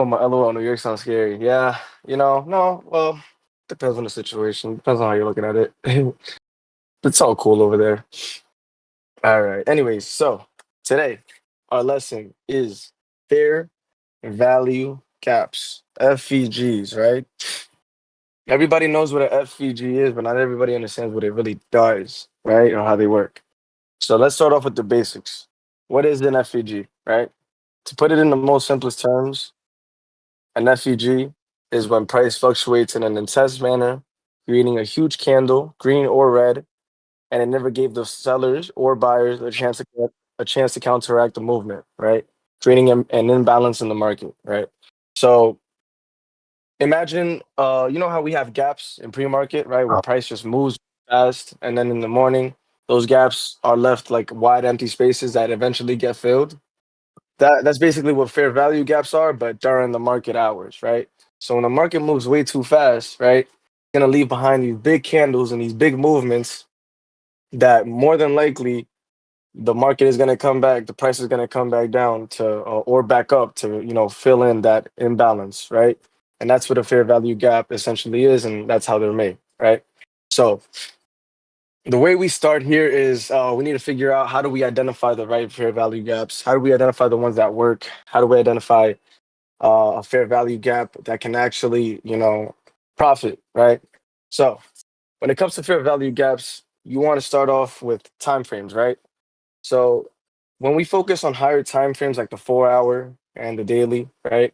Oh, my LOL, New York sounds scary. Yeah, no, well, depends on the situation. Depends on how you're looking at it. It's all cool over there. All right. Anyways, so today our lesson is fair value gaps, FVGs, right? Everybody knows what an FVG is, but not everybody understands what it really does, right? Or how they work. So let's start off with the basics. What is an FVG, right? To put it in the most simplest terms, an FVG is when price fluctuates in an intense manner, creating a huge candle, green or red, and it never gave the sellers or buyers a chance to counteract the movement, right? Creating an imbalance in the market, right? So imagine, you know how we have gaps in pre-market, right, where price just moves fast, and then in the morning, those gaps are left like wide empty spaces that eventually get filled. That's basically what fair value gaps are, but during the market hours, right? So when the market moves way too fast, right, it's gonna leave behind these big candles and these big movements that more than likely the market is gonna come back, the price is gonna come back down to or back up to fill in that imbalance, right? And that's what a fair value gap essentially is, and that's how they're made, right? So the way we start here is we need to figure out how do we identify the right fair value gaps? How do we identify the ones that work? How do we identify a fair value gap that can actually, profit, right? So when it comes to fair value gaps, you want to start off with time frames, right? So when we focus on higher time frames like the 4 hour and the daily, right?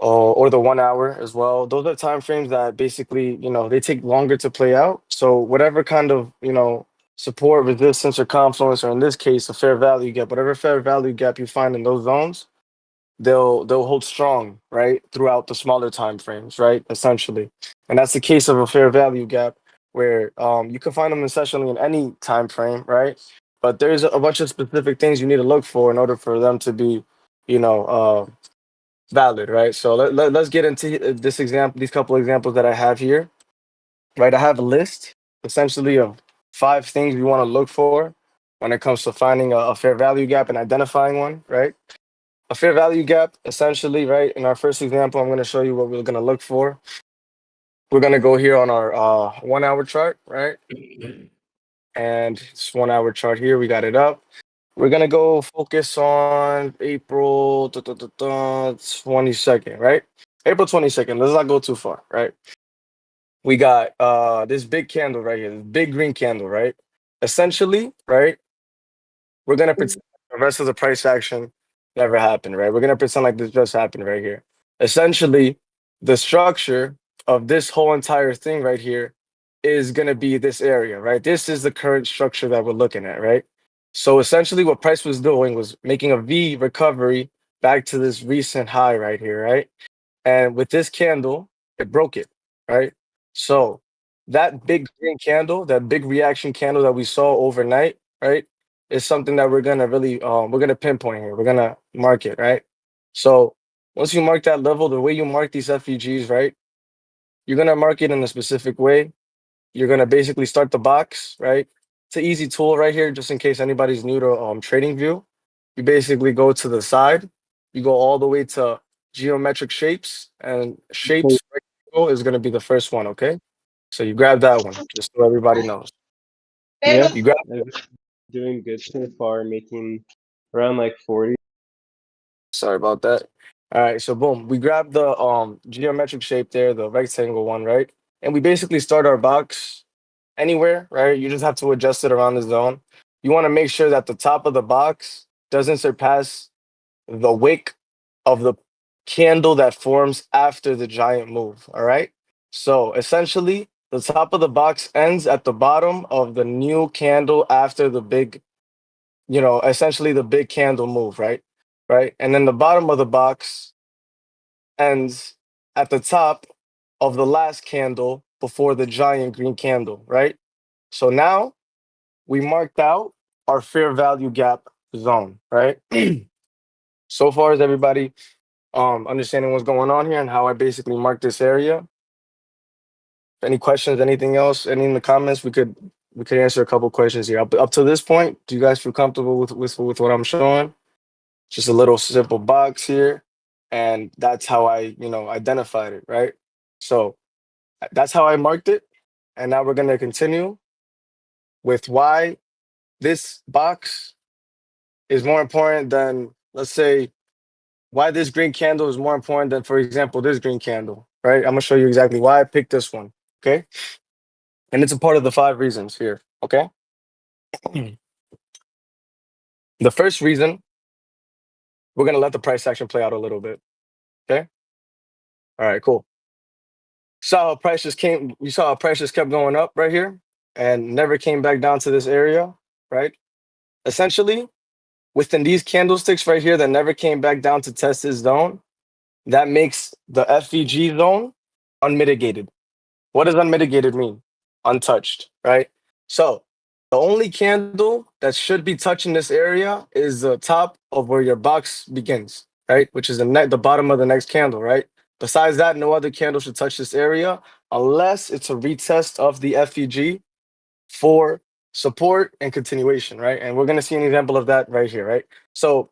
Or the 1 hour as well. Those are time frames that basically, they take longer to play out. So whatever kind of, support, resistance, or confluence, or in this case, a fair value gap, whatever fair value gap you find in those zones, they'll hold strong, right, throughout the smaller time frames, right, essentially. And that's the case of a fair value gap, where you can find them essentially in any time frame, right? But there's a bunch of specific things you need to look for in order for them to be, you know, valid, right? So let's get into this example, these couple examples that I have here, right? I have a list essentially of 5 things we want to look for when it comes to finding a fair value gap and identifying one, right? A fair value gap, essentially, right? In our first example, I'm going to show you what we're going to look for. We're going to go here on our 1 hour chart, right? And this 1 hour chart here, we got it up. We're gonna go focus on April 22nd, right? April 22nd. Let's not go too far, right? We got this big candle right here, this big green candle, right? Essentially, right? We're gonna pretend the rest of the price action never happened, right? We're gonna pretend like this just happened right here. Essentially, the structure of this whole entire thing right here is gonna be this area, right? This is the current structure that we're looking at, right? So essentially, what price was doing was making a V recovery back to this recent high right here, right? And with this candle, it broke it, right? So that big green candle, that big reaction candle that we saw overnight, right, is something that we're gonna really we're gonna pinpoint here. We're gonna mark it, right? So once you mark that level, the way you mark these FEGs, right, you're gonna mark it in a specific way. You're gonna basically start the box, right? It's an easy tool right here, just in case anybody's new to trading view. You basically go to the side, you go all the way to geometric shapes, and shapes rectangle is gonna be the first one, okay? So you grab that one, just so everybody knows. Yeah, You grab. I've been doing good so far, making around like 40. Sorry about that. All right, so boom, we grab the geometric shape there, the rectangle one, right? And we basically start our box anywhere, right? You just have to adjust it around the zone. You want to make sure that the top of the box doesn't surpass the wick of the candle that forms after the giant move. All right. So essentially, the top of the box ends at the bottom of the new candle after the big, essentially the big candle move, right? Right. And then the bottom of the box ends at the top of the last candle before the giant green candle, right? So now we marked out our fair value gap zone, right? So far as everybody understanding what's going on here and how I basically marked this area. Any questions, anything else, any in the comments, we could answer a couple questions here. Up to this point, do you guys feel comfortable with what I'm showing? Just a little simple box here. and that's how I, identified it, right? So that's how I marked it. And now we're going to continue with why this box is more important than, let's say, why this green candle is more important than, for example, this green candle, right? I'm going to show you exactly why I picked this one, okay? And it's a part of the 5 reasons here, okay? The first reason, we're going to let the price action play out a little bit, okay? All right, cool. You saw how prices kept going up right here and never came back down to this area, right? Essentially, within these candlesticks right here that never came back down to test this zone, that makes the FVG zone unmitigated. What does unmitigated mean? Untouched, right? So the only candle that should be touching this area is the top of where your box begins, right? Which is the bottom of the next candle, right? Besides that, no other candle should touch this area unless it's a retest of the FVG for support and continuation, right? And we're going to see an example of that right here, right? So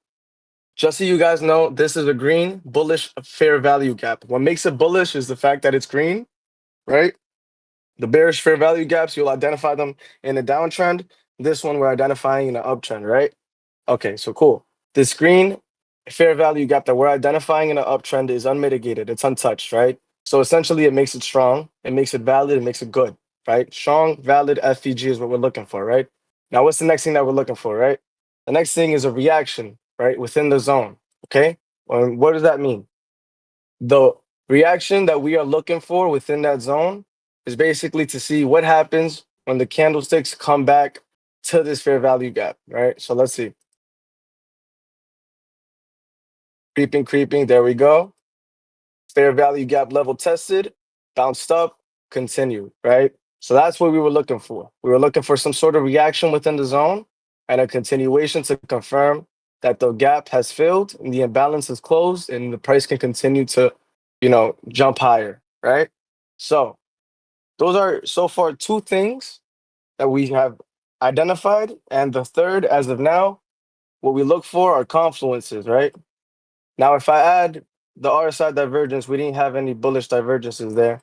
just so you guys know, this is a green bullish fair value gap. What makes it bullish is the fact that it's green, right? The bearish fair value gaps, you'll identify them in a downtrend. This one we're identifying in an uptrend, right? Okay, so cool. This green fair value gap that we're identifying in an uptrend is unmitigated. It's untouched, right? So essentially it makes it strong, it makes it valid, it makes it good, right? Strong, valid FVG is what we're looking for, right? Now, what's the next thing that we're looking for, right? The next thing is a reaction, right? Within the zone, okay? What does that mean? The reaction that we are looking for within that zone is basically to see what happens when the candlesticks come back to this fair value gap, right? So let's see. Creeping, creeping, there we go. Fair value gap level tested, bounced up, continued, right? So that's what we were looking for. We were looking for some sort of reaction within the zone and a continuation to confirm that the gap has filled and the imbalance is closed and the price can continue to, jump higher, right? So those are so far 2 things that we have identified. And the third, as of now, what we look for are confluences, right? Now, if I add the RSI divergence, we didn't have any bullish divergences there.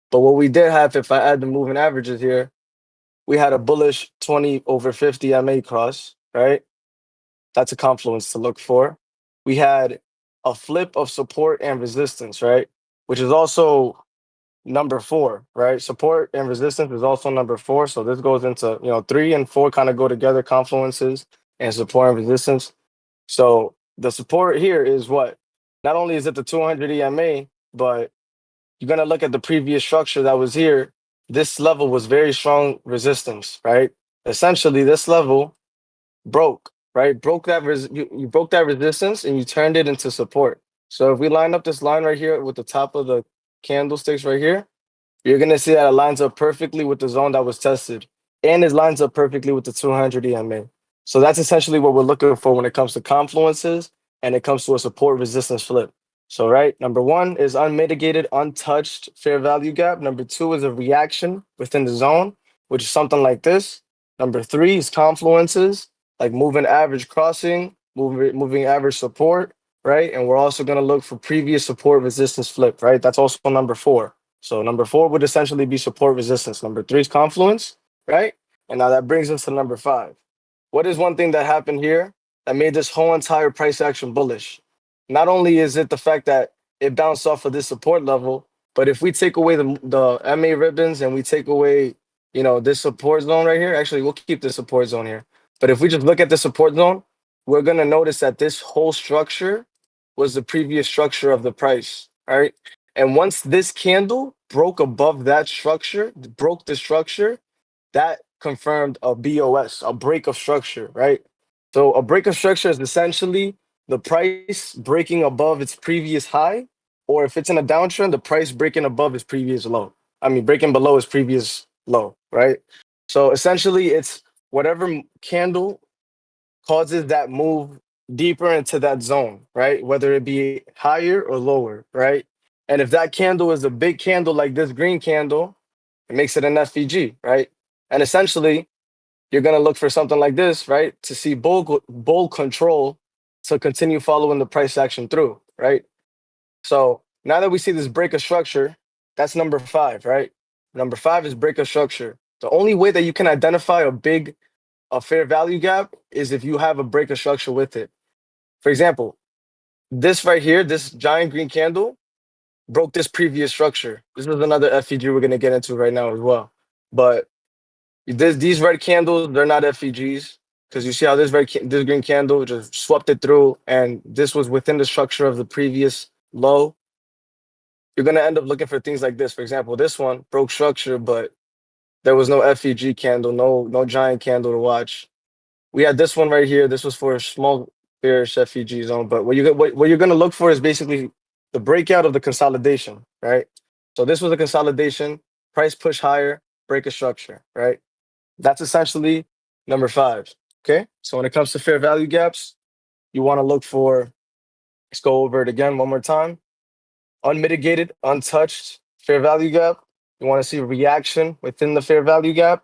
But what we did have, if I add the moving averages here, we had a bullish 20 over 50 MA cross, right? That's a confluence to look for. We had a flip of support and resistance, right? Which is also number 4, right? Support and resistance is also number 4. So this goes into, 3 and 4 kind of go together, confluences and support and resistance. So the support here is what? Not only is it the 200 EMA, but you're going to look at the previous structure that was here. This level was very strong resistance, right? Essentially, this level broke, right? You broke that resistance and you turned it into support. So if we line up this line right here with the top of the candlesticks right here, you're going to see that it lines up perfectly with the zone that was tested, and it lines up perfectly with the 200 EMA. So that's essentially what we're looking for when it comes to confluences and it comes to a support resistance flip. So, right, number 1 is unmitigated, untouched fair value gap. Number 2 is a reaction within the zone, which is something like this. Number 3 is confluences, like moving average crossing, moving average support, right? And we're also going to look for previous support resistance flip, right? That's also number 4. So number 4 would essentially be support resistance. Number 3 is confluence, right? And now that brings us to number 5. What is one thing that happened here that made this whole entire price action bullish? Not only is it the fact that it bounced off of this support level, but if we take away the MA ribbons and we take away, this support zone right here, actually, we'll keep the support zone here. But if we just look at the support zone, we're going to notice that this whole structure was the previous structure of the price, right? And once this candle broke above that structure, broke the structure, that confirmed a BOS, a break of structure, right? So a break of structure is essentially the price breaking above its previous high, or if it's in a downtrend, the price breaking above its previous low. I mean, breaking below its previous low, right? So essentially, it's whatever candle causes that move deeper into that zone, right? Whether it be higher or lower, right? And if that candle is a big candle like this green candle, it makes it an FVG, right? And essentially, you're going to look for something like this, right? To see bull control to continue following the price action through, right? So now that we see this break of structure, that's number 5, right? Number 5 is break of structure. The only way that you can identify a fair value gap is if you have a break of structure with it. For example, this right here, this giant green candle broke this previous structure. This is another FEG we're gonna get into right now as well. But these red candles, they're not FEGs because you see how this green candle just swept it through, and this was within the structure of the previous low. You're gonna end up looking for things like this. For example, this one broke structure, but there was no FEG candle, no giant candle to watch. We had this one right here. This was for a small bearish FEG zone. But what you're gonna look for is basically the breakout of the consolidation, right? So this was a consolidation, price push higher, break a structure, right? That's essentially number 5. Okay. So when it comes to fair value gaps, you want to look for, let's go over it again one more time. Unmitigated, untouched fair value gap. You want to see reaction within the fair value gap.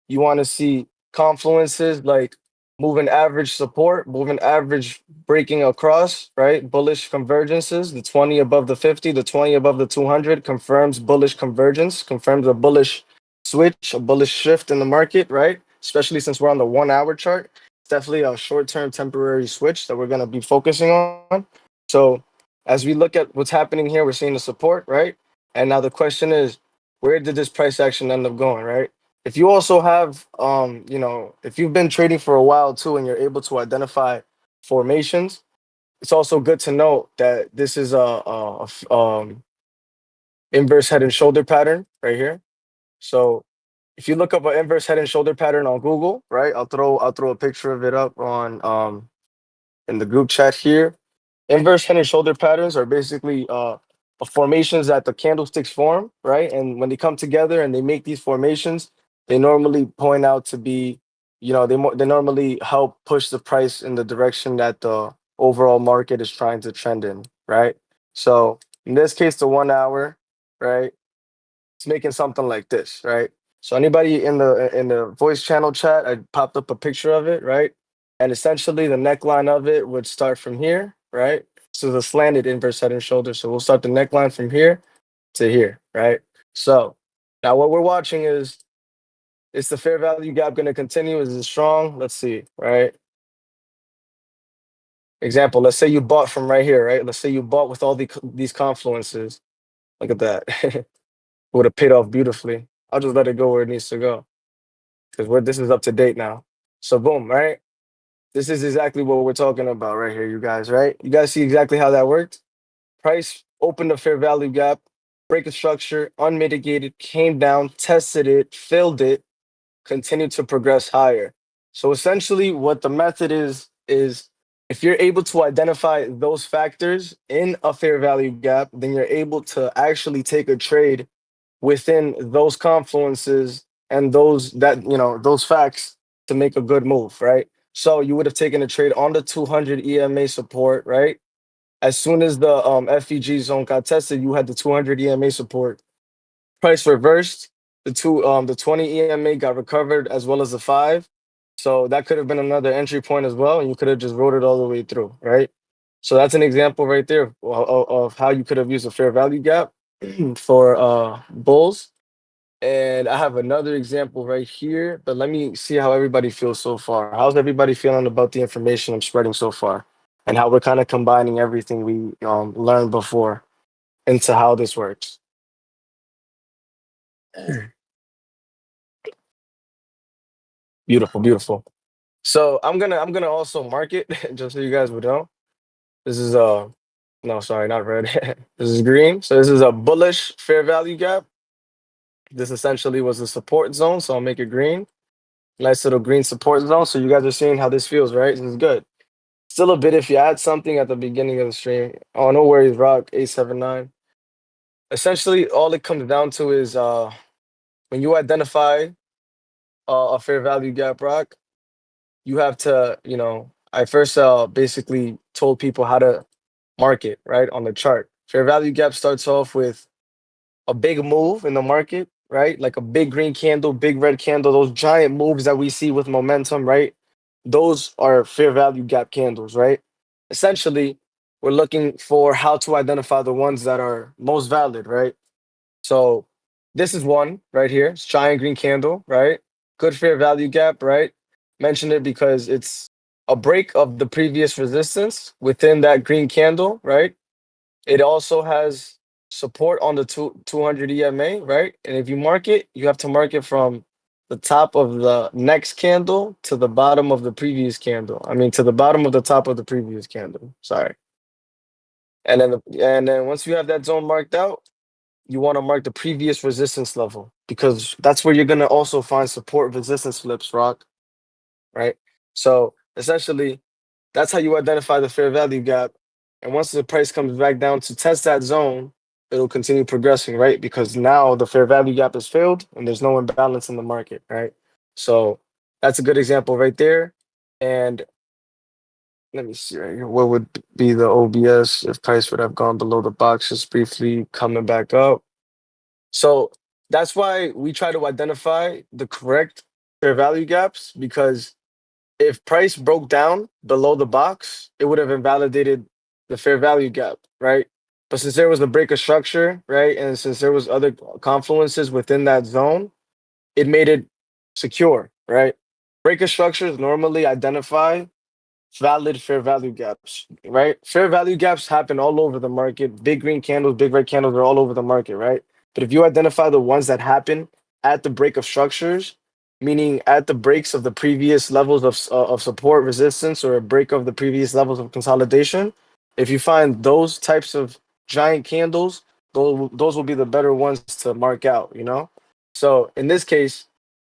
You want to see confluences like moving average support, moving average breaking across, right? Bullish convergences, the 20 above the 50, the 20 above the 200 confirms bullish convergence, confirms a bullish switch, a bullish shift in the market, right? Especially since we're on the 1 hour chart. It's definitely a short-term temporary switch that we're going to be focusing on. So as we look at what's happening here, we're seeing the support, right? And now the question is, where did this price action end up going, right? If you also have, if you've been trading for a while too, and you're able to identify formations, it's also good to note that this is a inverse head and shoulder pattern right here. So if you look up an inverse head and shoulder pattern on Google, right, I'll throw a picture of it up on in the group chat here. Inverse head and shoulder patterns are basically formations that the candlesticks form, right? And when they come together and they make these formations, they normally point out to be, they normally help push the price in the direction that the overall market is trying to trend in, right? So in this case, the 1 hour, right? It's making something like this, right? So anybody in the voice channel chat, I popped up a picture of it, right? And essentially the neckline of it would start from here, right? So the slanted inverse head and shoulder. So we'll start the neckline from here to here, right? So now what we're watching is the fair value gap going to continue? Is it strong? Let's see, right? Example, let's say you bought from right here, right? Let's say you bought with all these confluences. Look at that. Would have paid off beautifully. I'll just let it go where it needs to go because this is up to date now. So boom, right? This is exactly what we're talking about right here, you guys, right? You guys see exactly how that worked? Price opened a fair value gap, break of structure, unmitigated, came down, tested it, filled it, continued to progress higher. So essentially what the method is if you're able to identify those factors in a fair value gap, then you're able to actually take a trade within those confluences and those facts to make a good move, right? So you would have taken a trade on the 200 EMA support, right? As soon as the FEG zone got tested, you had the 200 EMA support. Price reversed. The 20 EMA got recovered as well as the 5. So that could have been another entry point as well, and you could have just rode it all the way through, right? So that's an example right there of how you could have used a fair value gap for bulls. And I have another example right here, but let me see how everybody feels so far. How's everybody feeling about the information I'm spreading so far, and how we're kind of combining everything we learned before into how this works? Beautiful, beautiful. So I'm gonna also mark it just so you guys would know. This is no, sorry, not red. This is green. So this is a bullish fair value gap. This essentially was a support zone, so I'll make it green. Nice little green support zone. So you guys are seeing how this feels, right? This is good. Still a bit if you add something at the beginning of the stream. Oh, no worries, Rock 879. Essentially, all it comes down to is when you identify a fair value gap, Rock, you have to, I first basically told people how to market, right, on the chart. Fair value gap starts off with a big move in the market, right? Like a big green candle, big red candle, those giant moves that we see with momentum, right? Those are fair value gap candles, right? Essentially, we're looking for how to identify the ones that are most valid, right? So this is one right here. It's giant green candle, right? Good fair value gap, right? Mention it because it's a break of the previous resistance within that green candle, right? It also has support on the 200 EMA, right? And if you mark it, you have to mark it from the top of the next candle to the bottom of the previous candle. I mean, to the bottom of the top of the previous candle. Sorry. And then once you have that zone marked out, you want to mark the previous resistance level because that's where you're gonna also find support resistance flips, Rock, right? So essentially, that's how you identify the fair value gap. And once the price comes back down to test that zone, it'll continue progressing, right? Because now the fair value gap is filled and there's no imbalance in the market, right? So that's a good example right there. And let me see right here. What would be the OBS if price would have gone below the box just briefly coming back up? So that's why we try to identify the correct fair value gaps because if price broke down below the box, it would have invalidated the fair value gap, right? But since there was a break of structure, right, and since there was other confluences within that zone, it made it secure, right? Break of structures normally identify valid fair value gaps, right? Fair value gaps happen all over the market. Big green candles, big red candles are all over the market, right? But if you identify the ones that happen at the break of structures, meaning at the breaks of the previous levels of support resistance or a break of the previous levels of consolidation, if you find those types of giant candles, those will be the better ones to mark out, you know? So in this case,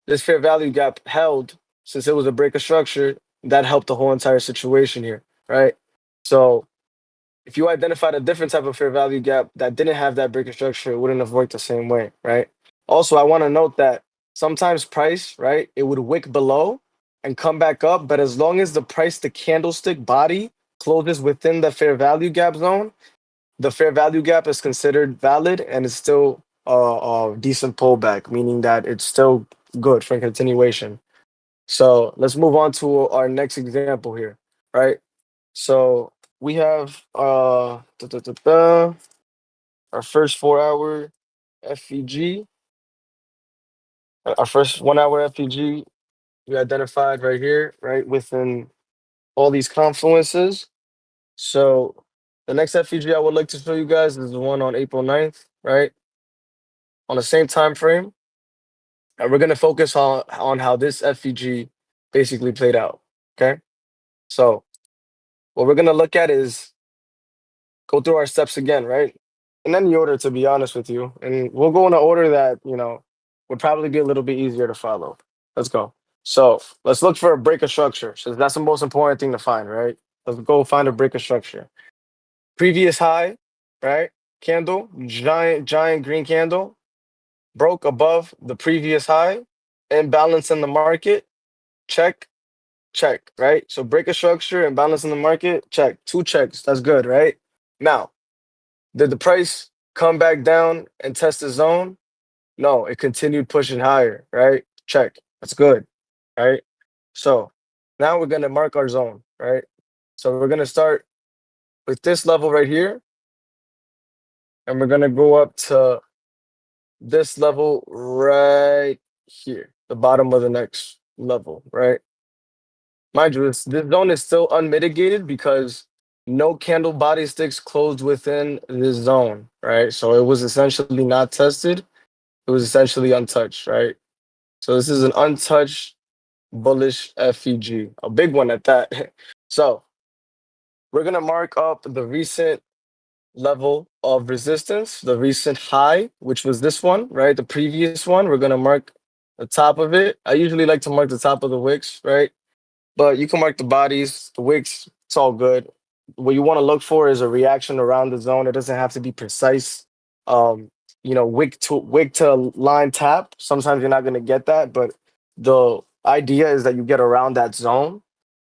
this fair value gap held since it was a break of structure that helped the whole entire situation here, right? So if you identified a different type of fair value gap that didn't have that break of structure, it wouldn't have worked the same way, right? Also, I want to note that sometimes price, right, it would wick below and come back up, but as long as the price to candlestick body closes within the fair value gap zone, the fair value gap is considered valid and it's still a decent pullback, meaning that it's still good for continuation. So let's move on to our next example here, right? So we have our first 4 hour FEG, our first 1 hour FEG we identified right here, right within all these confluences. So the next FEG I would like to show you guys is the one on April 9th, right? On the same time frame. And we're gonna focus on how this FEG basically played out. Okay. So what we're gonna look at is go through our steps again, right? In any order, to be honest with you. And we'll go in an order that, would probably be a little bit easier to follow. Let's go. So let's look for a break of structure. So that's the most important thing to find, right? Let's go find a break of structure. Previous high, right? Candle, giant green candle, broke above the previous high, imbalance in the market, check, check, right? So break of structure, imbalance in the market, check. Two checks. That's good, right? Now, did the price come back down and test the zone? No, it continued pushing higher, right? Check. That's good, right? So now we're going to mark our zone, right? So we're going to start with this level right here, and we're going to go up to this level right here, the bottom of the next level, right? Mind you, this zone is still unmitigated because no candle body sticks closed within this zone, right? So it was essentially not tested. It was essentially untouched, right? So this is an untouched bullish FEG, a big one at that. So we're gonna mark up the recent level of resistance, the recent high, which was this one, right? The previous one. We're gonna mark the top of it. I usually like to mark the top of the wicks, right? But you can mark the bodies, the wicks, it's all good. What you want to look for is a reaction around the zone. It doesn't have to be precise. Um, wick to line tap. Sometimes you're not gonna get that, but the idea is that you get around that zone,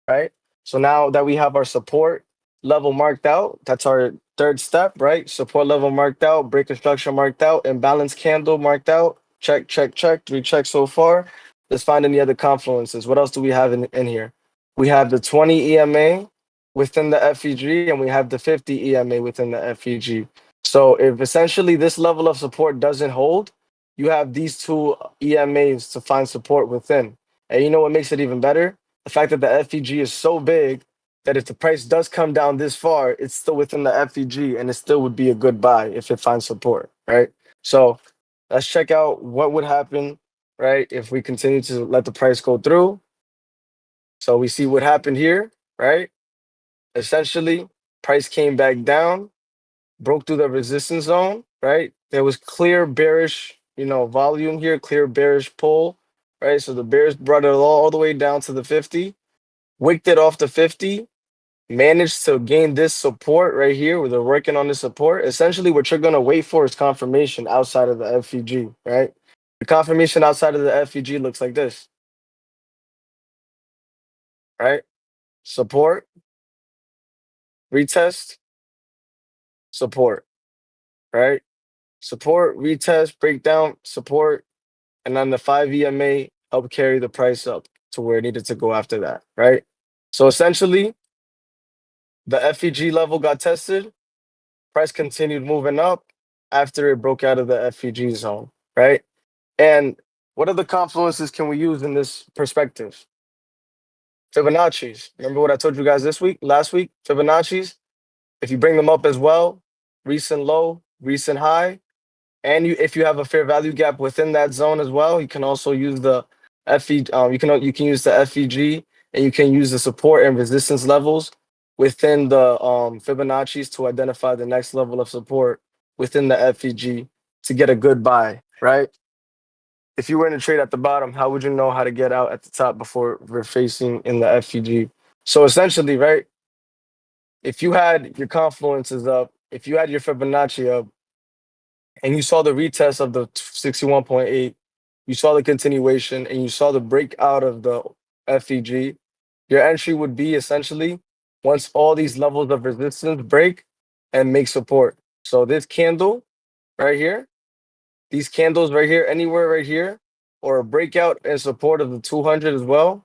right? So now that we have our support level marked out, that's our third step, right? Support level marked out, break of structure marked out, imbalance candle marked out. Check, check, check. 3 checks so far. Let's find any other confluences. What else do we have in here? We have the 20 EMA, within the FEG, and we have the 50 EMA within the FEG. So if essentially this level of support doesn't hold, you have these two EMAs to find support within. And you know what makes it even better? The fact that the FEG is so big that if the price does come down this far, it's still within the FEG and it still would be a good buy if it finds support, right? So let's check out what would happen, right, if we continue to let the price go through. So we see what happened here, right? Essentially, price came back down, broke through the resistance zone, right? There was clear bearish, volume here, clear bearish pull, right? So the bears brought it all the way down to the 50, wicked it off the 50, managed to gain this support right here where they're working on the support. Essentially, what you're going to wait for is confirmation outside of the FEG, right? The confirmation outside of the FEG looks like this, right? Support, retest, support, right? Support, retest, breakdown, support, and then the 5 EMA helped carry the price up to where it needed to go after that, right? So essentially, the FEG level got tested, price continued moving up after it broke out of the FEG zone, right? And what other confluences can we use in this perspective? Fibonacci's. Remember what I told you guys last week? Fibonacci's. If you bring them up as well, recent low, recent high, and if you have a fair value gap within that zone as well, you can also use the FE. You can use the FEG, and you can use the support and resistance levels within the Fibonacci's to identify the next level of support within the FEG to get a good buy, right? If you were in a trade at the bottom, how would you know how to get out at the top before we're facing in the FEG? So essentially, right, if you had your confluences up, if you had your Fibonacci up, and you saw the retest of the 61.8, you saw the continuation, and you saw the breakout of the FEG, your entry would be essentially once all these levels of resistance break and make support. So this candle right here, these candles right here, anywhere right here, or a breakout and support of the 200 as well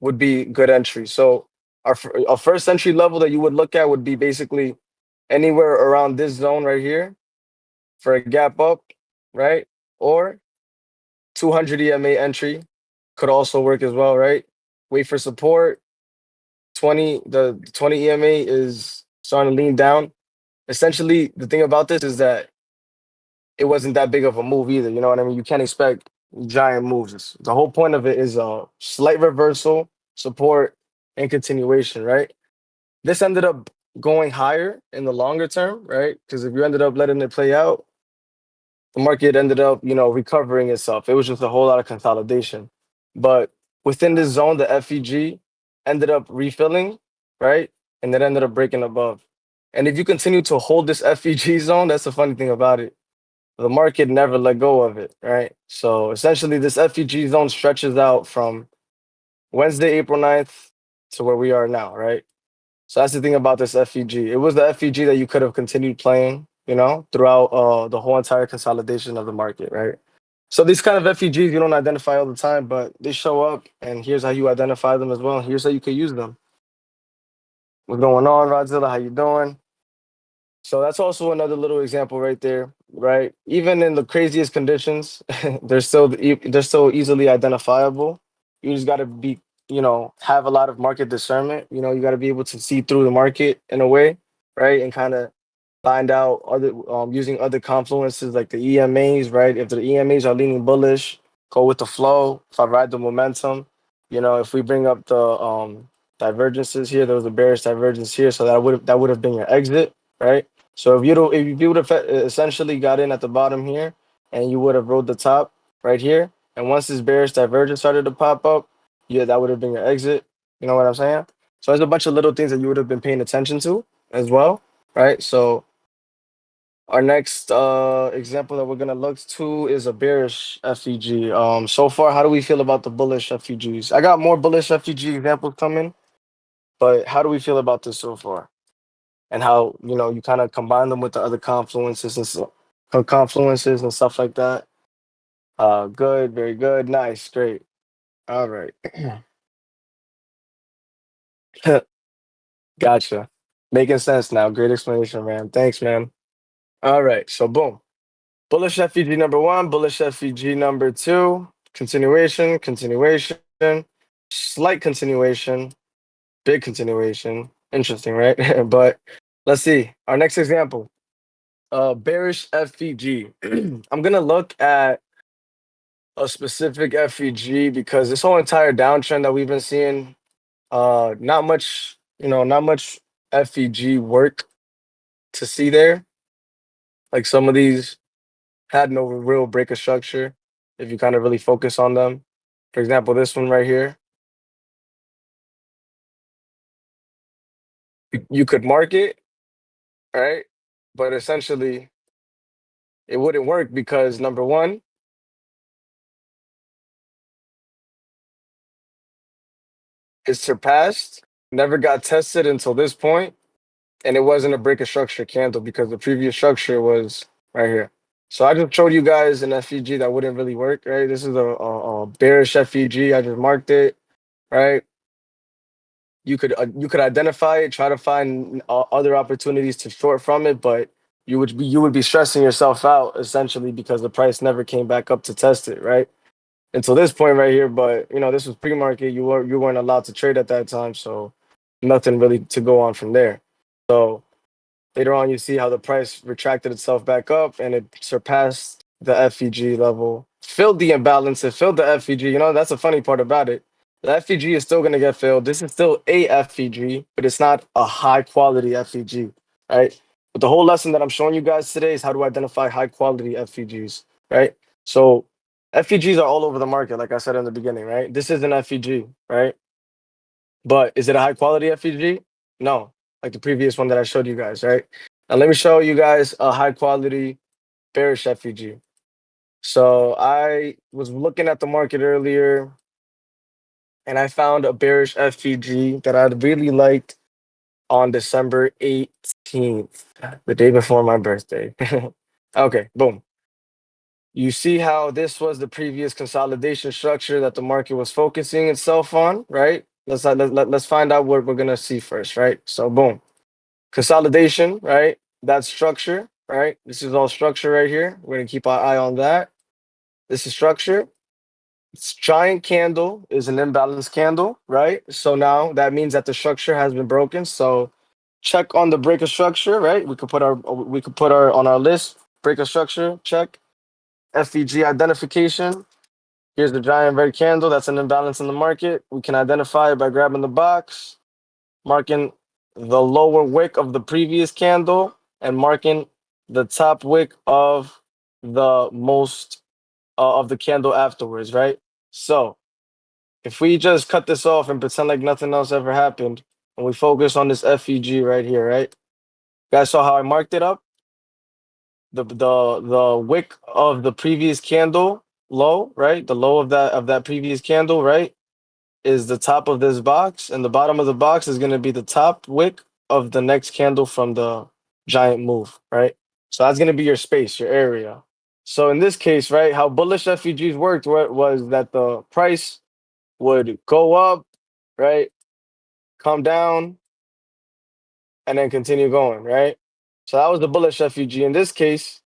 would be good entry. So our first entry level that you would look at would be basically anywhere around this zone right here for a gap up, right? Or 200 EMA entry could also work as well, right? Wait for support. The 20 EMA is starting to lean down. Essentially, the thing about this is that it wasn't that big of a move either. You know what I mean? You can't expect giant moves. The whole point of it is a slight reversal, support, and continuation, right? This ended up going higher in the longer term, right? Because if you ended up letting it play out, the market ended up, recovering itself. It was just a whole lot of consolidation. But within this zone, the FEG ended up refilling, right? And it ended up breaking above. And if you continue to hold this FEG zone, that's the funny thing about it. The market never let go of it, right? So essentially, this FEG zone stretches out from Wednesday, April 9th to where we are now, right? So that's the thing about this FEG. It was the FEG that you could have continued playing, throughout the whole entire consolidation of the market, right? So these kind of FEGs you don't identify all the time, but they show up, and here's how you identify them as well. Here's how you can use them. What's going on, Rodzilla? How you doing? So that's also another little example right there, right? Even in the craziest conditions, they're still easily identifiable. You just got to be, have a lot of market discernment. You got to be able to see through the market in a way, right? And kind of find out other using other confluences like the EMAs, right? If the EMAs are leaning bullish, go with the flow. If I ride the momentum, if we bring up the divergences here, there was a bearish divergence here, so that would have been your exit, right? So if you would have essentially got in at the bottom here, and you would have rode the top right here, and once this bearish divergence started to pop up, yeah, that would have been your exit. You know what I'm saying? So there's a bunch of little things that you would have been paying attention to as well, right? So our next example that we're gonna look to is a bearish FEG. So far, how do we feel about the bullish FEGs? I got more bullish FEG examples coming, but how do we feel about this so far? And how you kind of combine them with the other confluences and stuff like that. Good, very good, nice, great. All right. Gotcha. Making sense now. Great explanation, man. Thanks, man. All right. So boom. Bullish FEG number one, bullish FEG number two, continuation, continuation, slight continuation, big continuation. Interesting, right? But let's see. Our next example, bearish FEG. I'm gonna look at a specific FEG because this whole entire downtrend that we've been seeing, not much, not much FEG work to see there. Like some of these had no real break of structure if you kind of really focus on them. For example, this one right here, you could mark it, right? But essentially, it wouldn't work because number one, it surpassed, never got tested until this point, and it wasn't a break of structure candle because the previous structure was right here. So I just showed you guys an FEG that wouldn't really work, right? This is a bearish FEG. I just marked it, right? You could identify it, try to find other opportunities to short from it, but you would be stressing yourself out essentially because the price never came back up to test it, right? Until this point right here. But this was pre-market. You weren't allowed to trade at that time, so nothing really to go on from there. So later on, you see how the price retracted itself back up and it surpassed the FEG level, filled the imbalance, it filled the FEG. That's the funny part about it. The FEG is still going to get filled. This is still a FEG, but it's not a high quality FEG, right? But the whole lesson that I'm showing you guys today is how to identify high quality FEGs, right? So FEGs are all over the market, like I said in the beginning, right? This is an FEG, right? But is it a high quality FEG? No, like the previous one that I showed you guys, right? Now let me show you guys a high quality bearish FEG. So I was looking at the market earlier and I found a bearish FEG that I really liked on December 18th, the day before my birthday. Okay, boom. You see how this was the previous consolidation structure that the market was focusing itself on, right? Let's find out what we're gonna see first, right? So boom, consolidation, right? That structure, right? This is all structure right here. We're gonna keep our eye on that. This is structure. This giant candle is an imbalanced candle, right? So now that means that the structure has been broken. So check on the break of structure, right? We could put our on our list break of structure, check. FEG identification. Here's the giant red candle. That's an imbalance in the market. We can identify it by grabbing the box, marking the lower wick of the previous candle, and marking the top wick of the most of the candle afterwards, right? So if we just cut this off and pretend like nothing else ever happened, and we focus on this FEG right here, right? You guys saw how I marked it up? The wick of the previous candle low, right? The low of that previous candle, right, is the top of this box, and the bottom of the box is going to be the top wick of the next candle from the giant move, right? So that's going to be your space, your area. So in this case, right, how bullish FEGs worked was that the price would go up, right, come down, and then continue going, right? So that was the bullish FEG. In this case,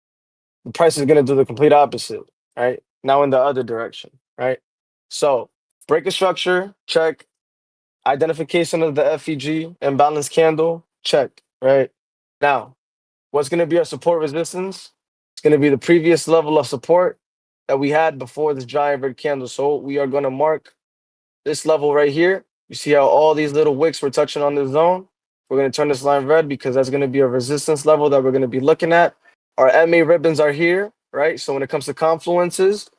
the price is going to do the complete opposite, right? Now in the other direction, right? So break a structure, check. Identification of the FEG, imbalance candle, check, right? Now, what's going to be our support resistance? It's going to be the previous level of support that we had before this giant red candle. So we are going to mark this level right here. You see how all these little wicks were touching on this zone? We're going to turn this line red because that's going to be a resistance level that we're going to be looking at. Our MA ribbons are here, right? So when it comes to confluences,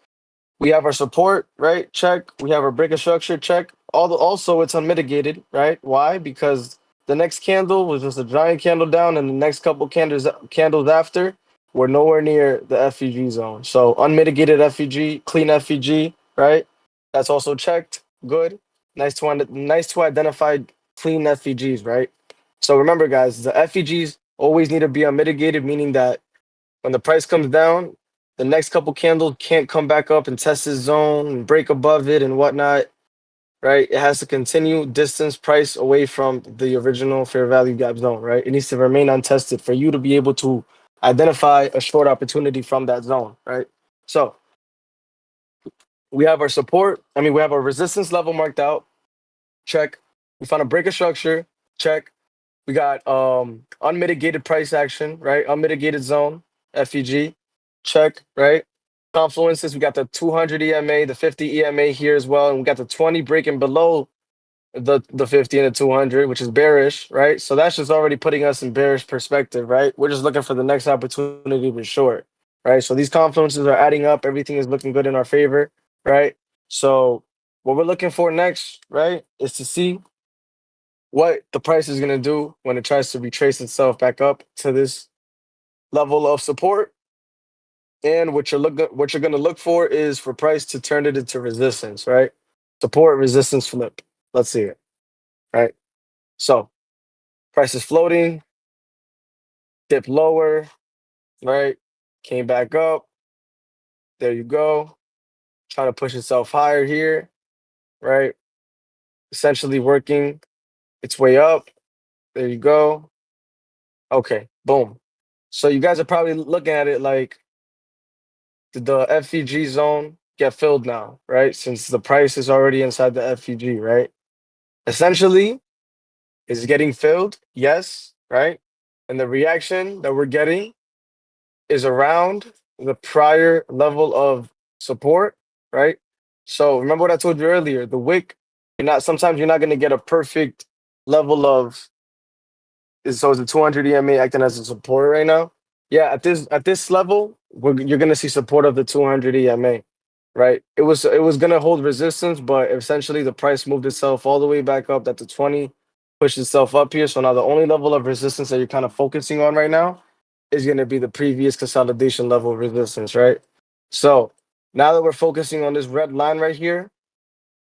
we have our support, right? Check. We have our break of structure, check. Also, it's unmitigated, right? Why? Because the next candle was just a giant candle down, and the next couple candles after were nowhere near the FEG zone. So unmitigated FEG, clean FEG, right? That's also checked. Good. Nice to identify clean FEGs, right? So remember, guys, the FEGs always need to be unmitigated, meaning that when the price comes down, the next couple candles can't come back up and test this zone and break above it and whatnot. right? It has to continue distance price away from the original fair value gap zone, right? It needs to remain untested for you to be able to identify a short opportunity from that zone, right? So we have our support. I mean, we have our resistance level marked out. Check. We found a break of structure. Check. We got unmitigated price action, right? Unmitigated zone, FEG. Check, right? Confluences, we got the 200 EMA, the 50 EMA here as well, and we got the 20 breaking below the 50 and the 200, which is bearish, right? So that's just already putting us in bearish perspective, right? We're just looking for the next opportunity to short, right? So these confluences are adding up. Everything is looking good in our favor, right? So what we're looking for next, right, is to see what the price is going to do when it tries to retrace itself back up to this level of support. And what you're going to look for is for price to turn it into resistance, right? Support resistance flip. Let's see it, right? So price is floating, dip lower, right? Came back up. There you go. Trying to push itself higher here, right? Essentially working its way up. There you go. Okay, boom. So you guys are probably looking at it like, did the FEG zone get filled now, right? Since the price is already inside the FEG, right? Essentially, is it getting filled? Yes, right? And the reaction that we're getting is around the prior level of support, right? So remember what I told you earlier, the wick, sometimes you're not going to get a perfect level of is the 200 EMA acting as a support right now? Yeah, at this level, you're gonna see support of the 200 EMA, right? It was gonna hold resistance, but essentially the price moved itself all the way back up at the 20, pushed itself up here. So now the only level of resistance that you're kind of focusing on right now is gonna be the previous consolidation level of resistance, right? So now that we're focusing on this red line right here,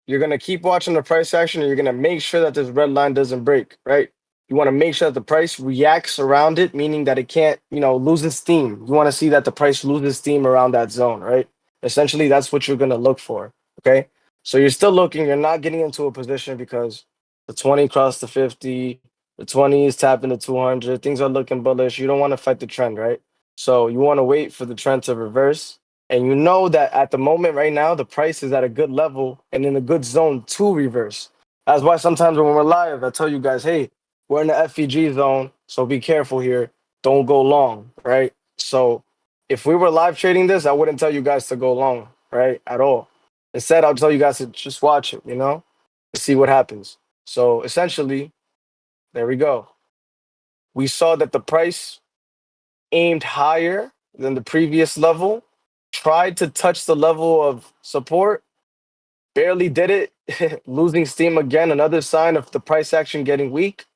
you're gonna keep watching the price action and you're gonna make sure that this red line doesn't break, right? You want to make sure that the price reacts around it, meaning that it can't, loses steam. You want to see that the price loses steam around that zone, right? Essentially, that's what you're gonna look for. Okay. So you're still looking, you're not getting into a position because the 20 crossed the 50, the 20 is tapping the 200, things are looking bullish. You don't want to fight the trend, right? So you want to wait for the trend to reverse and you know that at the moment right now, the price is at a good level and in a good zone to reverse. That's why sometimes when we're live, I tell you guys, hey, we're in the FEG zone, so be careful here. Don't go long, right? So if we were live trading this, I wouldn't tell you guys to go long, right? At all. Instead, I'll tell you guys to just watch it, to see what happens. So essentially, there we go. We saw that the price aimed higher than the previous level, tried to touch the level of support, barely did it, losing steam again, another sign of the price action getting weak.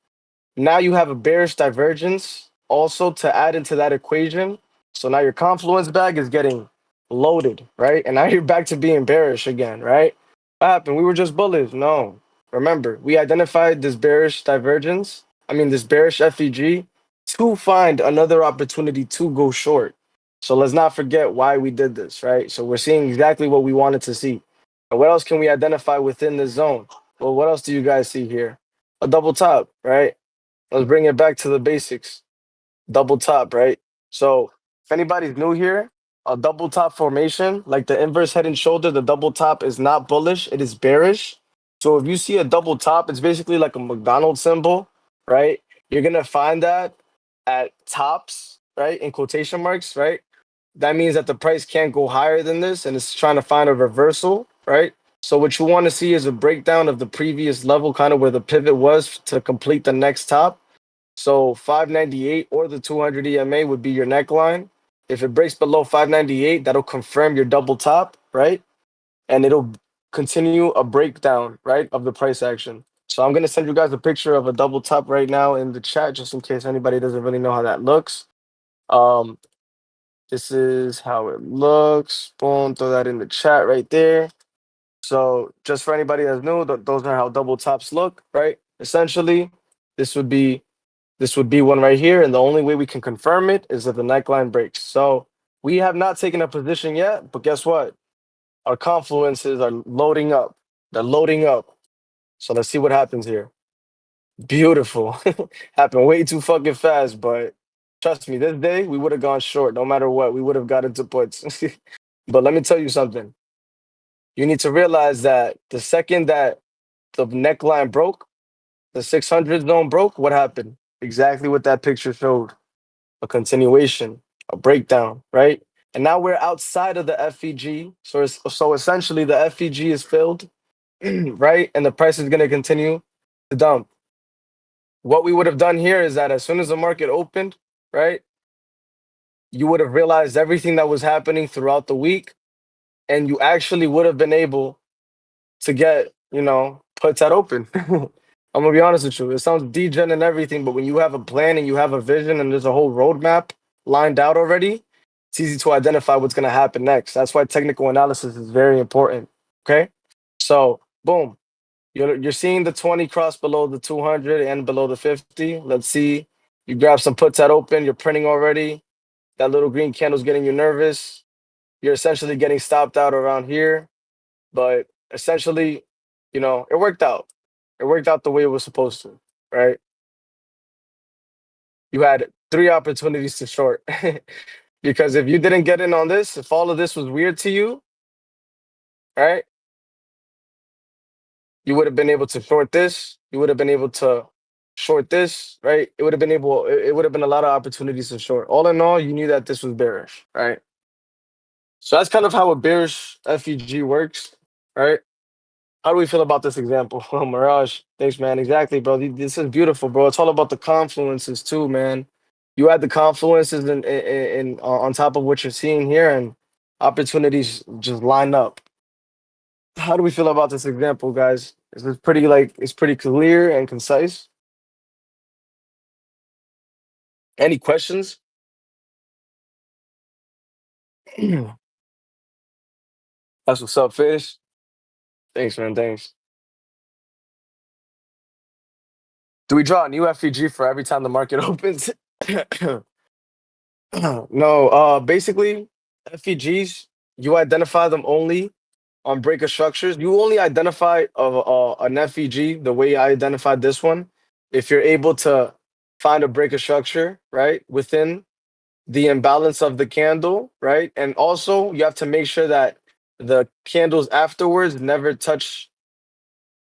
Now you have a bearish divergence also to add into that equation. So now your confluence bag is getting loaded, right? And now you're back to being bearish again, right? What happened? We were just bullish. No. Remember, we identified this bearish divergence, this bearish FEG to find another opportunity to go short. So let's not forget why we did this, right? So we're seeing exactly what we wanted to see. And what else can we identify within this zone? Well, what else do you guys see here? A double top, right? Let's bring it back to the basics. Double top, right? So if anybody's new here, a double top formation, like the inverse head and shoulder, the double top is not bullish, it is bearish. So if you see a double top, it's basically like a McDonald's symbol, right? You're gonna find that at tops, right? In quotation marks, right? That means that the price can't go higher than this and it's trying to find a reversal, right? So what you want to see is a breakdown of the previous level, kind of where the pivot was to complete the next top. So 598 or the 200 EMA would be your neckline. If it breaks below 598, that'll confirm your double top, right? And it'll continue a breakdown, right, of the price action. So I'm going to send you guys a picture of a double top right now in the chat, just in case anybody doesn't really know how that looks. Um, this is how it looks. Boom, throw that in the chat right there. So just for anybody that's new, those are how double tops look, right? Essentially, this would be one right here, and the only way we can confirm it is if the neckline breaks. So we have not taken a position yet, but guess what? Our confluences are loading up. They're loading up. So let's see what happens here. Beautiful. Happened way too fucking fast, but trust me, this day we would have gone short no matter what. We would have got into puts. But let me tell you something. You need to realize that the second that the neckline broke, the 600 zone broke, what happened? Exactly what that picture showed. A continuation, a breakdown, right? And now we're outside of the FEG. So essentially the FEG is filled, right? And the price is going to continue to dump. What we would have done here is that as soon as the market opened, right, you would have realized everything that was happening throughout the week, and you actually would have been able to get, puts at open. I'm gonna be honest with you. It sounds degen and everything, but when you have a plan and you have a vision and there's a whole roadmap lined out already, it's easy to identify what's gonna happen next. That's why technical analysis is very important. Okay, so boom, you're seeing the 20 cross below the 200 and below the 50. Let's see. You grab some puts at open. You're printing already. That little green candle's getting you nervous. You're essentially getting stopped out around here, but essentially, it worked out. It worked out the way it was supposed to, right? You had three opportunities to short. Because if you didn't get in on this, if all of this was weird to you, right, you would have been able to short this. You would have been able to short this, right? It would have been a lot of opportunities to short. All in all, you knew that this was bearish, right? So that's kind of how a bearish FEG works, right? How do we feel about this example? Oh, Mirage, thanks, man. Exactly, bro. This is beautiful, bro. It's all about the confluences too, man. You add the confluences on top of what you're seeing here, and opportunities just line up. How do we feel about this example, guys? Is this pretty it's pretty clear and concise? Any questions? That's what's up, Fish. Thanks, man. Thanks. Do we draw a new FEG for every time the market opens? No, basically, FEGs, you identify them only on breaker structures. You only identify an FEG the way I identified this one if you're able to find a breaker structure, right, within the imbalance of the candle, right? And also, you have to make sure that the candles afterwards never touch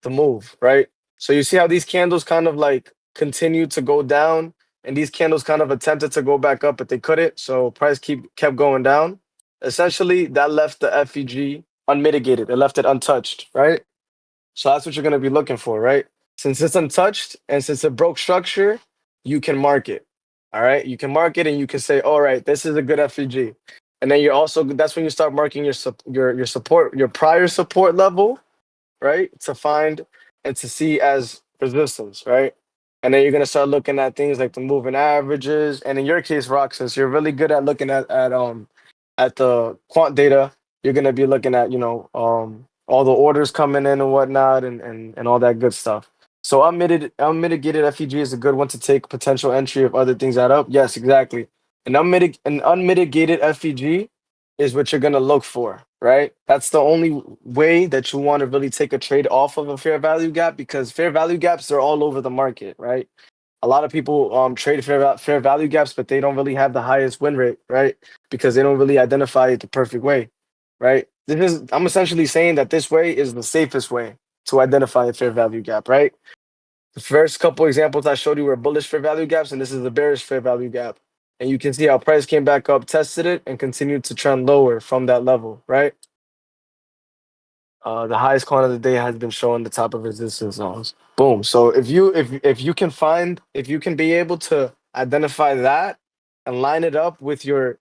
the move, right? So you see how these candles kind of like continue to go down, and these candles kind of attempted to go back up, but they couldn't. So price kept going down. Essentially, that left the FEG unmitigated. It left it untouched, right? So that's what you're gonna be looking for, right? Since it's untouched and since it broke structure, you can mark it. All right, you can mark it and you can say, all right, this is a good FEG. And then you're also that's when you start marking your support, your prior support level, right? To find and to see as resistance, right? And then you're gonna start looking at things like the moving averages. And in your case, Rock, since you're really good at looking at the quant data, you're gonna be looking at, all the orders coming in and whatnot and all that good stuff. So unmitigated FEG is a good one to take potential entry if other things add up. Yes, exactly. An unmitigated FEG is what you're gonna look for, right? That's the only way that you want to really take a trade off of a fair value gap because fair value gaps are all over the market, right? A lot of people trade fair value gaps, but they don't really have the highest win rate, right? Because they don't really identify it the perfect way, right? I'm essentially saying that this way is the safest way to identify a fair value gap, right? The first couple examples I showed you were bullish fair value gaps, and this is the bearish fair value gap. And you can see how price came back up, tested it, and continued to trend lower from that level, right? The highest quant of the day has been showing the top of resistance zones. Boom. So if you can be able to identify that and line it up with your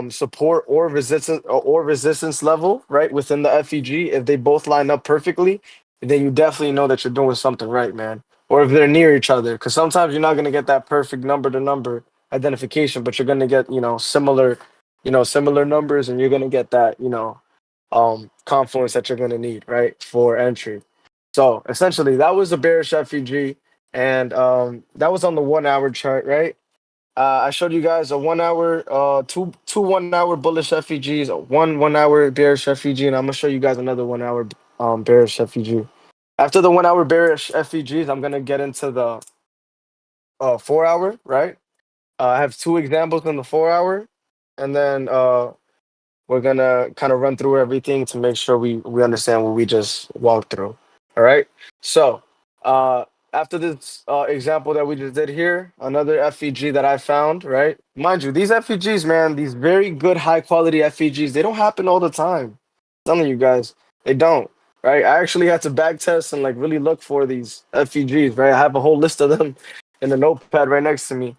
support or resistance level, right, within the FEG, if they both line up perfectly, then you definitely know that you're doing something right, man. Or if they're near each other, because sometimes you're not gonna get that perfect number to number identification, but you're gonna get similar numbers, and you're gonna get that confluence that you're gonna need, right, for entry. So essentially, that was a bearish FEG, and that was on the 1 hour chart, right? I showed you guys a 1 hour, two 1 hour bullish FEGs, one 1 hour bearish FEG, and I'm gonna show you guys another 1 hour bearish FEG. After the 1 hour bearish FEGs, I'm gonna get into the 4 hour, right? I have two examples in the 4 hour, and then we're gonna kind of run through everything to make sure we understand what we just walked through. All right. So uh, after this example that we just did here, another FEG that I found, right? Mind you, these FEGs, man, these very good high quality FEGs, they don't happen all the time. I'm telling you guys, they don't. Right. I actually had to back test and like really look for these FEGs. Right. I have a whole list of them in the notepad right next to me.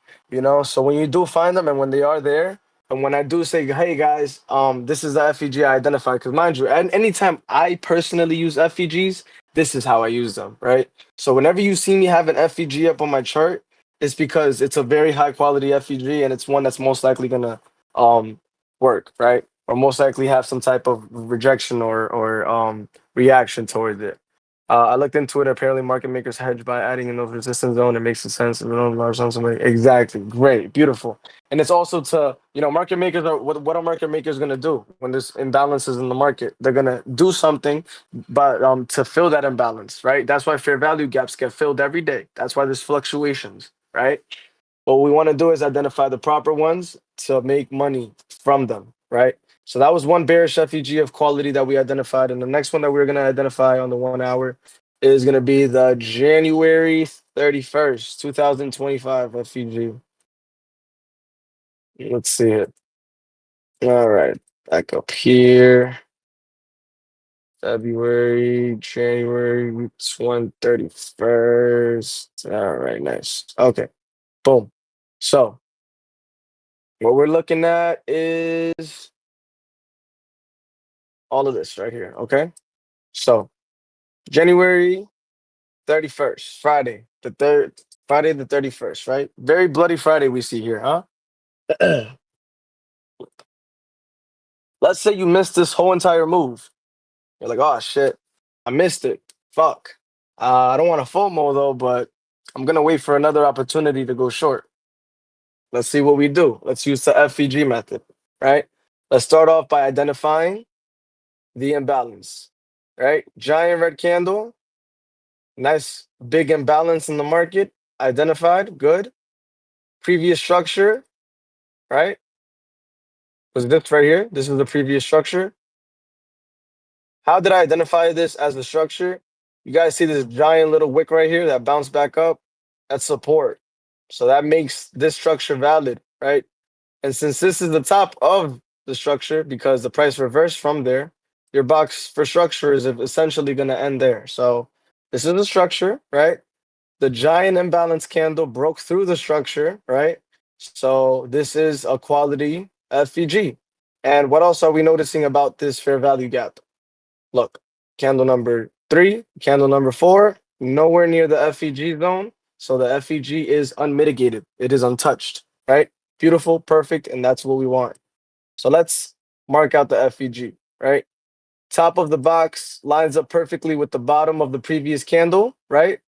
So when you do find them and when they are there, and when I do say, hey guys, this is the FEG I identified, because mind you, anytime I personally use FEGs, this is how I use them, right? So whenever you see me have an FEG up on my chart, it's because it's a very high quality FEG and it's one that's most likely gonna um work, right? Or most likely have some type of rejection or reaction towards it. I looked into it. Apparently, market makers hedge by adding in those resistance zone. It makes sense. Exactly. Great. Beautiful. And it's also to, market makers are what are market makers going to do when there's imbalances in the market? They're going to do something, but to fill that imbalance, right? That's why fair value gaps get filled every day. That's why there's fluctuations, right? What we want to do is identify the proper ones to make money from them, right? So that was one bearish FEG of quality that we identified. And the next one that we're going to identify on the 1 hour is going to be the January 31st, 2025 FEG. Let's see it. All right. Back up here. February, January 31st. All right, nice. Okay. Boom. So what we're looking at is all of this right here. Okay. So January 31st, Friday the 31st, right? Very bloody Friday we see here, huh? Let's say you missed this whole entire move. You're like, oh shit, I missed it. Fuck. I don't want to FOMO though, but I'm gonna wait for another opportunity to go short. Let's see what we do. Let's use the FEG method, right? Let's start off by identifying the imbalance, right? Giant red candle, nice big imbalance in the market, identified, good. Previous structure, right? Was this right here? This is the previous structure. How did I identify this as the structure? You guys see this giant little wick right here that bounced back up? That's support. So that makes this structure valid, right? And since this is the top of the structure, because the price reversed from there, your box for structure is essentially going to end there. So this is the structure, right? The giant imbalance candle broke through the structure, right? So this is a quality FVG. And what else are we noticing about this fair value gap? Look, candle number 3, candle number 4, nowhere near the FEG zone. So the FEG is unmitigated. It is untouched, right? Beautiful, perfect, and that's what we want. So let's mark out the FEG, right? Top of the box lines up perfectly with the bottom of the previous candle, right?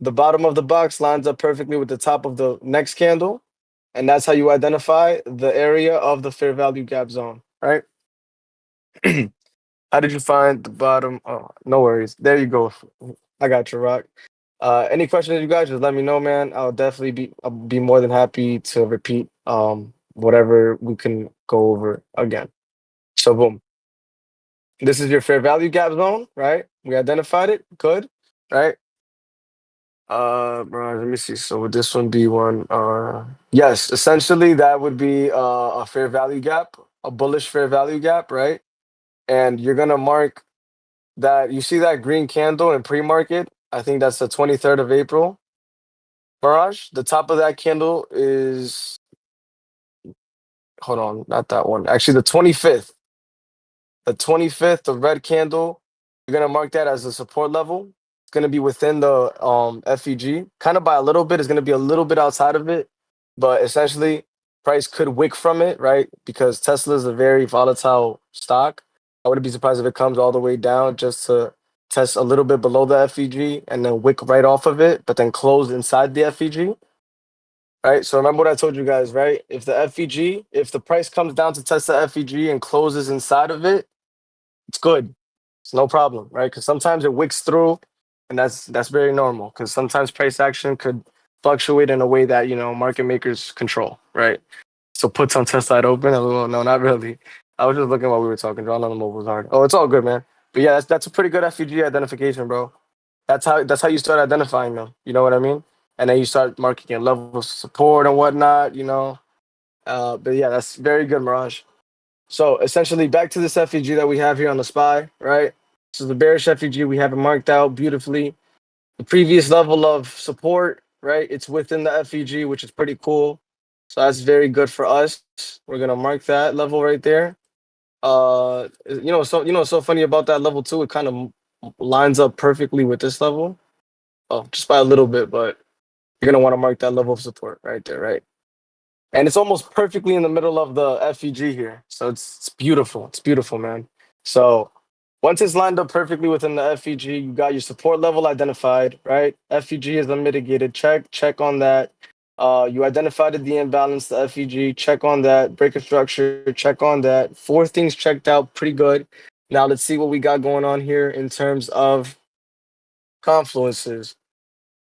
The bottom of the box lines up perfectly with the top of the next candle. And that's how you identify the area of the fair value gap zone, right? How did you find the bottom? Oh, no worries. There you go. I got you, Rock. Any questions, you guys? Just let me know, man. I'll be more than happy to repeat whatever we can go over again. So boom. This is your fair value gap zone, right? We identified it. Good, right? Bro, let me see. So would this one be one? Yes, essentially that would be a fair value gap, a bullish fair value gap, right? And you're gonna mark that. You see that green candle in pre-market? I think that's the 23rd of April. Mirage, the top of that candle is, hold on, not that one. Actually, the 25th. The 25th, the red candle, you're gonna mark that as a support level. It's gonna be within the FEG, kind of by a little bit. It's gonna be a little bit outside of it, but essentially, price could wick from it, right? Because Tesla is a very volatile stock. I wouldn't be surprised if it comes all the way down just to test a little bit below the FEG and then wick right off of it, but then close inside the FEG. Right. So remember what I told you guys, right? If the FEG, if the price comes down to test the FEG and closes inside of it, it's good. It's no problem, right? Because sometimes it wicks through and that's very normal because sometimes price action could fluctuate in a way that market makers control, right? So puts on test side open. Well, no, not really. I was just looking while we were talking. Drawing on the mobile was hard. Oh, it's all good, man. But yeah, that's a pretty good FUG identification, bro. That's how you start identifying them. You know what I mean? And then you start marking your levels of support and whatnot. But yeah, that's very good, Mirage. So essentially, back to this FEG that we have here on the SPY, right? So the bearish FEG, we have it marked out beautifully. The previous level of support, right? It's within the FEG, which is pretty cool. So that's very good for us. We're gonna mark that level right there. So funny about that level too. It kind of lines up perfectly with this level. Oh, just by a little bit, but you're gonna want to mark that level of support right there, right? And it's almost perfectly in the middle of the FEG here. So it's beautiful. It's beautiful, man. So once it's lined up perfectly within the FEG, you got your support level identified, right? FEG is unmitigated. Check on that. You identified the imbalance, the FEG. Check on that. Breaker structure. Check on that. Four things checked out, pretty good. Now let's see what we got going on here in terms of confluences.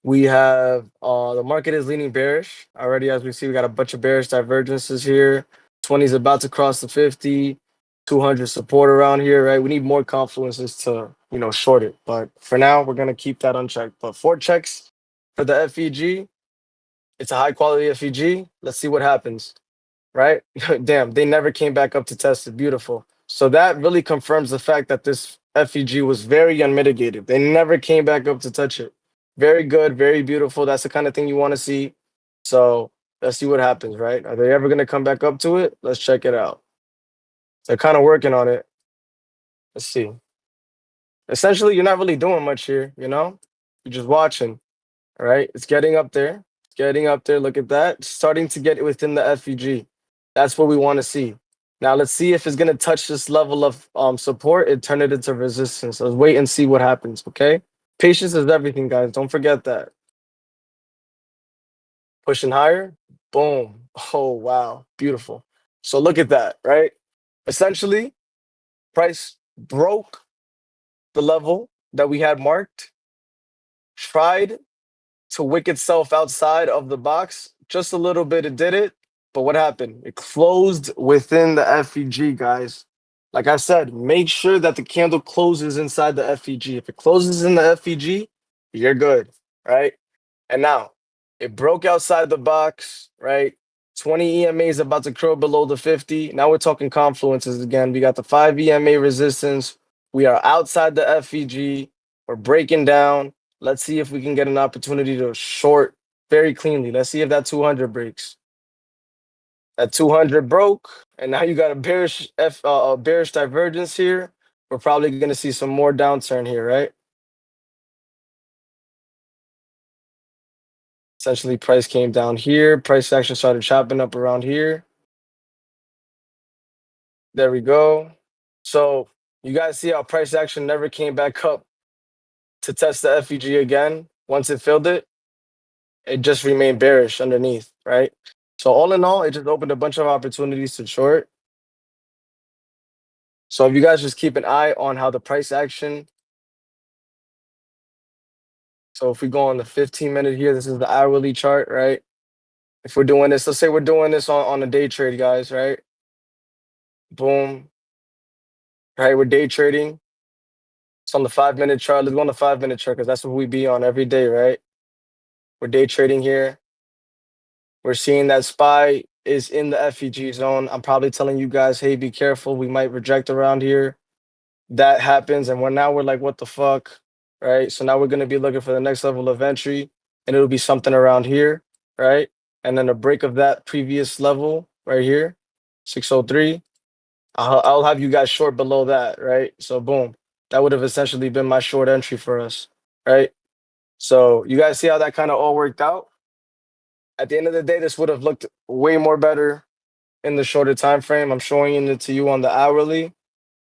We have the market is leaning bearish already. As we see, we got a bunch of bearish divergences here. 20 is about to cross the 50, 200 support around here, right? We need more confluences to, short it. But for now, we're going to keep that unchecked. But 4 checks for the FEG. It's a high quality FEG. Let's see what happens, right? Damn, they never came back up to test it. Beautiful. So that really confirms the fact that this FEG was very unmitigated. They never came back up to touch it. Very good, very beautiful. That's the kind of thing you want to see. So let's see what happens, right? Are they ever going to come back up to it? Let's check it out. They're kind of working on it. Let's see. Essentially, you're not really doing much here, You're just watching, all right? It's getting up there. It's getting up there. Look at that. Starting to get within the FEG. That's what we want to see. Now let's see if it's gonna touch this level of support and turn it into resistance. Let's wait and see what happens. Okay, patience is everything, guys. Don't forget that. Pushing higher, boom. Oh wow, beautiful. So look at that, right? Essentially, price broke the level that we had marked, tried to wick itself outside of the box just a little bit. It did it, but what happened? It closed within the FEG, guys. Like I said, make sure that the candle closes inside the FEG. If it closes in the FEG, you're good, right? And now it broke outside the box, right? 20 EMA is about to curl below the 50. Now we're talking confluences again. We got the 5 EMA resistance. We are outside the FEG. We're breaking down. Let's see if we can get an opportunity to short very cleanly. Let's see if that 200 breaks. That 200 broke, and now you got a bearish divergence here. We're probably going to see some more downturn here, right? Essentially, price came down here. Price action started chopping up around here. There we go. So you guys see how price action never came back up to test the FEG again. Once it filled it, it just remained bearish underneath, right? So all in all, it just opened a bunch of opportunities to short. So if you guys just keep an eye on how the price action. So if we go on the 15-minute here, this is the hourly chart, right? If we're doing this, let's say we're doing this on a day trade, guys, right? Boom. Right, we're day trading. It's on the 5-minute chart. Let's go on the 5-minute chart because that's what we be on every day, right? We're day trading here. We're seeing that SPY is in the FEG zone. I'm probably telling you guys, hey, be careful. We might reject around here. That happens, and we're like, what the fuck, right? So now we're gonna be looking for the next level of entry, and it'll be something around here, right? And then a break of that previous level right here, 603. I'll have you guys short below that, right? So boom, that would have essentially been my short entry for us, right? So you guys see how that kind of all worked out? At the end of the day, this would have looked way more better in the shorter time frame. I'm showing it to you on the hourly,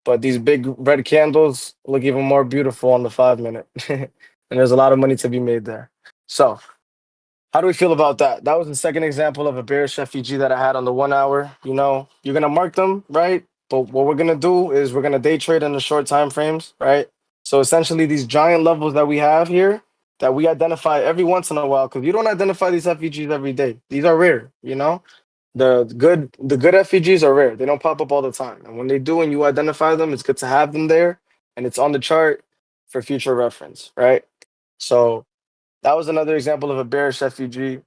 but these big red candles look even more beautiful on the 5-minute. And there's a lot of money to be made there. So how do we feel about that? That was the second example of a bearish FEG that I had on the 1 hour. You're gonna mark them, right? But what we're gonna do is we're gonna day trade in the short time frames, right? So essentially, these giant levels that we have here that we identify every once in a while, because you don't identify these FEGs every day. These are rare, you know. The good FEGs are rare. They don't pop up all the time, and when they do, and you identify them, it's good to have them there, and it's on the chart for future reference, right? So that was another example of a bearish FEG.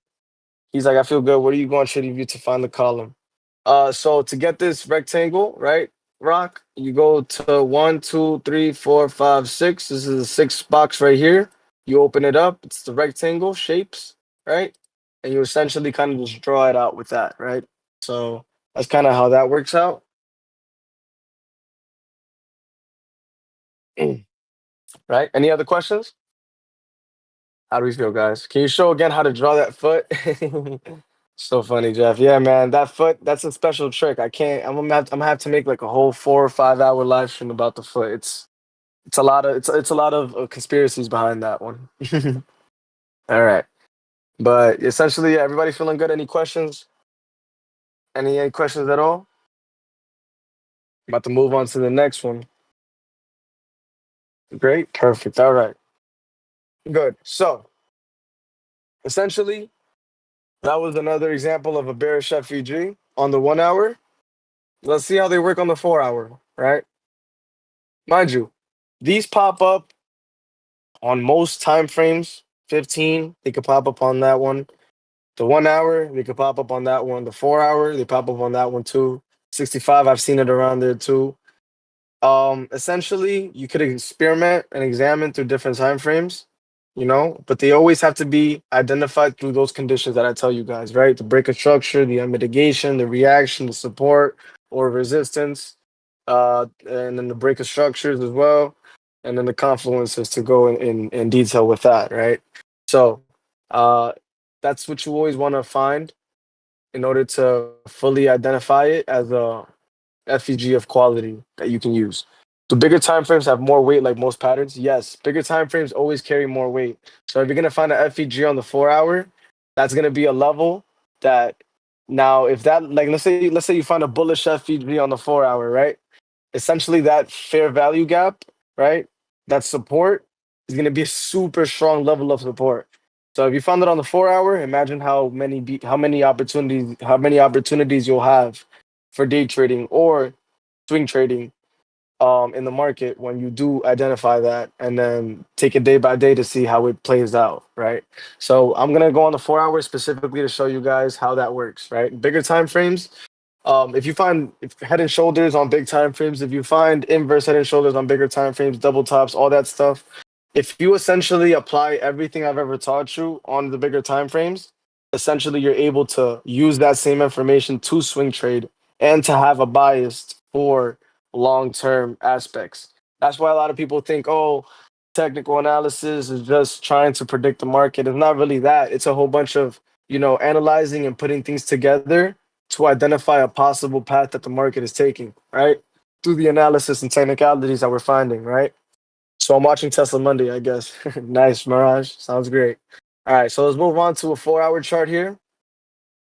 He's like, I feel good. What are you going trading view to find the column? So to get this rectangle, right, Rock, you go to 1, 2, 3, 4, 5, 6. This is a 6 box right here. You open it up. It's the rectangle shapes, right? And you essentially kind of just draw it out with that, right? So that's kind of how that works out. Right? Any other questions? How do we feel, guys? Can you show again how to draw that foot? So funny, Jeff. Yeah, man, that foot, that's a special trick. I can't, I'm gonna have to make like a whole 4 or 5 hour live stream about the foot. It's a lot of it's a lot of conspiracies behind that one. All right. But essentially, yeah, everybody feeling good? Any questions? Any questions at all? About to move on to the next one. Great. Perfect. All right. Good. So essentially, that was another example of a bearish FEG on the 1 hour. Let's see how they work on the 4 hour, right? Mind you, these pop up on most time frames. 15, they could pop up on that one. The 1 hour, they could pop up on that one. The 4 hour, they pop up on that one too. 65, I've seen it around there too. Essentially, you could experiment and examine through different time frames, but they always have to be identified through those conditions that I tell you guys, right? The break of structure, the mitigation, the reaction, the support or resistance, and then the break of structures as well, and then the confluences to go in detail with that, right? So, uh, that's what you always want to find in order to fully identify it as a FEG of quality that you can use. Do bigger time frames have more weight like most patterns? Yes, bigger time frames always carry more weight. So if you're gonna find an FEG on the 4 hour, that's gonna be a level that now if that like let's say you find a bullish FEG on the 4 hour, right? Essentially that fair value gap, right? That support is gonna be a super strong level of support. So if you found it on the 4 hour, imagine how many opportunities you'll have for day trading or swing trading in the market when you do identify that and then take it day by day to see how it plays out, right? So I'm gonna go on the 4 hour specifically to show you guys how that works, right? Bigger time frames. If you find head and shoulders on big time frames, if you find inverse head and shoulders on bigger time frames, double tops, all that stuff, if you essentially apply everything I've ever taught you on the bigger time frames, essentially you're able to use that same information to swing trade and to have a bias for long-term aspects. That's why a lot of people think, oh, technical analysis is just trying to predict the market. It's not really that. It's a whole bunch of, analyzing and putting things together to identify a possible path that the market is taking, right? Through the analysis and technicalities that we're finding, right? So I'm watching Tesla Monday, I guess. Nice, Mirage. Sounds great. All right, so let's move on to a 4 hour chart here.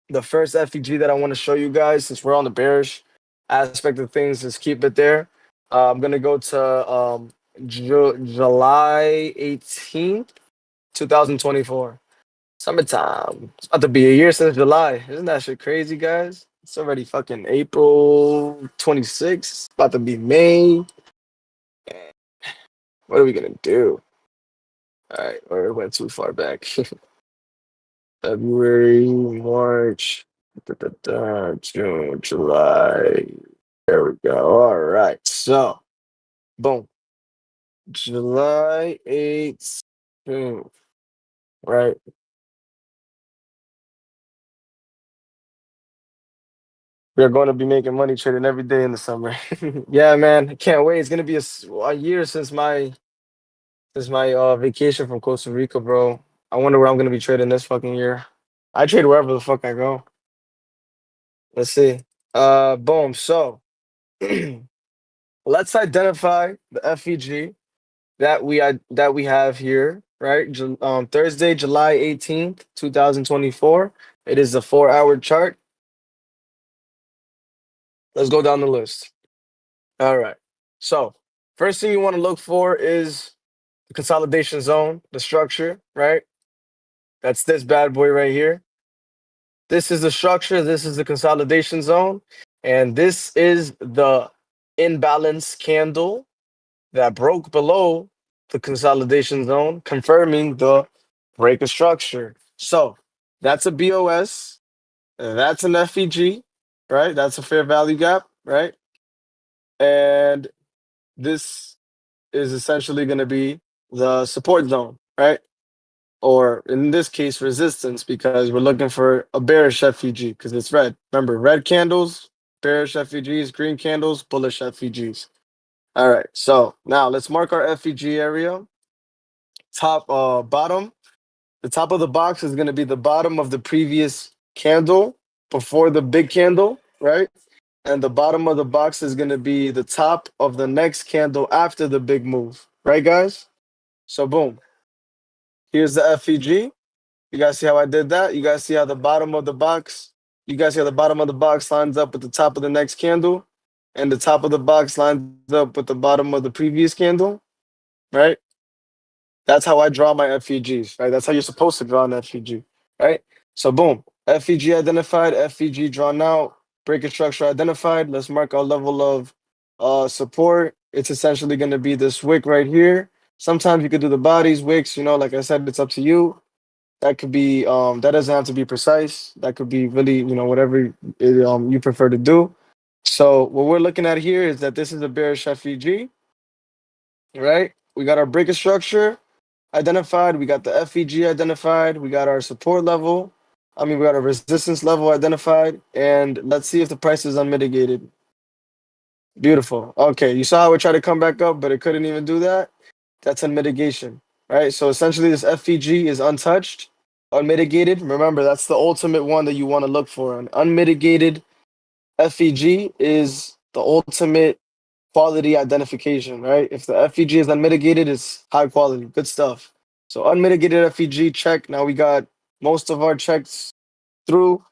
The first FEG that I want to show you guys, since we're on the bearish aspect of things, is keep it there. I'm gonna go to July 18th, 2024. Summertime. It's about to be a year since July. Isn't that shit crazy, guys? It's already fucking April 26th. It's about to be May. What are we gonna do? All right, or it went too far back. February, March, June, July. There we go. All right. So, boom. July 18th. Right. We're going to be making money trading every day in the summer. Yeah, man. I can't wait. It's gonna be a year since my vacation from Costa Rica, bro. I wonder where I'm gonna be trading this fucking year. I trade wherever the fuck I go. Let's see. Boom. So let's identify the FEG that we have here, right? Thursday, July 18th, 2024. It is a 4 hour chart. Let's go down the list. All right. So First thing you want to look for is the consolidation zone, the structure, right? That's this bad boy right here. This is the structure. This is the consolidation zone. And this is the imbalance candle that broke below the consolidation zone, confirming the break of structure. So that's a BOS. That's an FEG, right? That's a fair value gap, right? And this is essentially going to be the support zone, right? Or in this case, resistance, because we're looking for a bearish FEG because it's red. Remember, red candles, bearish FEGs, green candles, bullish FEGs. All right, so now let's mark our FEG area. Top, bottom. The top of the box is going to be the bottom of the previous candle before the big candle, right? And the bottom of the box is going to be the top of the next candle after the big move, right, guys? So boom, here's the FEG. You guys see how I did that? You guys see how the bottom of the box, you guys see how the bottom of the box lines up with the top of the next candle, and the top of the box lines up with the bottom of the previous candle, right? That's how I draw my FEGs, right? That's how you're supposed to draw an FEG, right? So boom, FEG identified, FEG drawn out, breaking structure identified. Let's mark our level of support. It's essentially going to be this wick right here. Sometimes you could do the bodies, wicks, like I said, it's up to you. That could be that doesn't have to be precise. That could be really, whatever you prefer to do. So what we're looking at here is that this is a bearish FEG, right? We got our breaking structure identified. We got the FEG identified. We got our support level. We got our resistance level identified. And let's see if the price is unmitigated. Beautiful. Okay, you saw how it tried to come back up, but it couldn't even do that. That's unmitigation, right? So essentially, this FEG is untouched, unmitigated. Remember, that's the ultimate one that you want to look for. An unmitigated FEG is the ultimate quality identification, right? If the FEG is unmitigated, it's high quality, good stuff. So unmitigated FEG check. Now we got most of our checks through.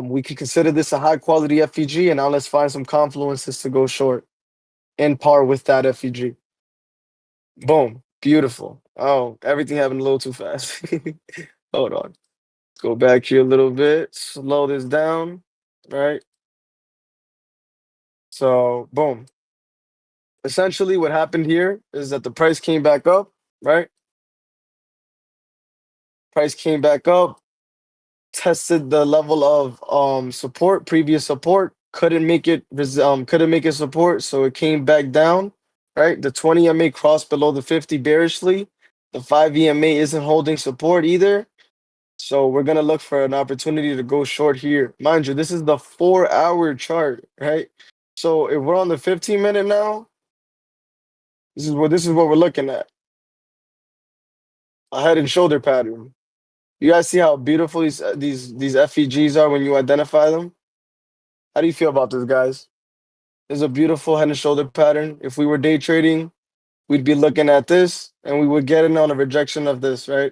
We can consider this a high quality FEG, and now let's find some confluences to go short in par with that FEG. Boom, beautiful. Oh, everything happened a little too fast. Hold on. Let's go back here a little bit, slow this down, right? So boom. Essentially, what happened here is that the price came back up, right? Price came back up, tested the level of support, previous support, couldn't make it support, so it came back down, right? The 20 EMA crossed below the 50 bearishly. The 5 EMA isn't holding support either. So we're gonna look for an opportunity to go short here. Mind you, this is the 4-hour chart, right? So if we're on the 15-minute now, this is what we're looking at. A head and shoulder pattern. You guys see how beautiful these FEGs are when you identify them? How do you feel about this, guys? This is a beautiful head and shoulder pattern. If we were day trading, we'd be looking at this and we would get in on a rejection of this, right?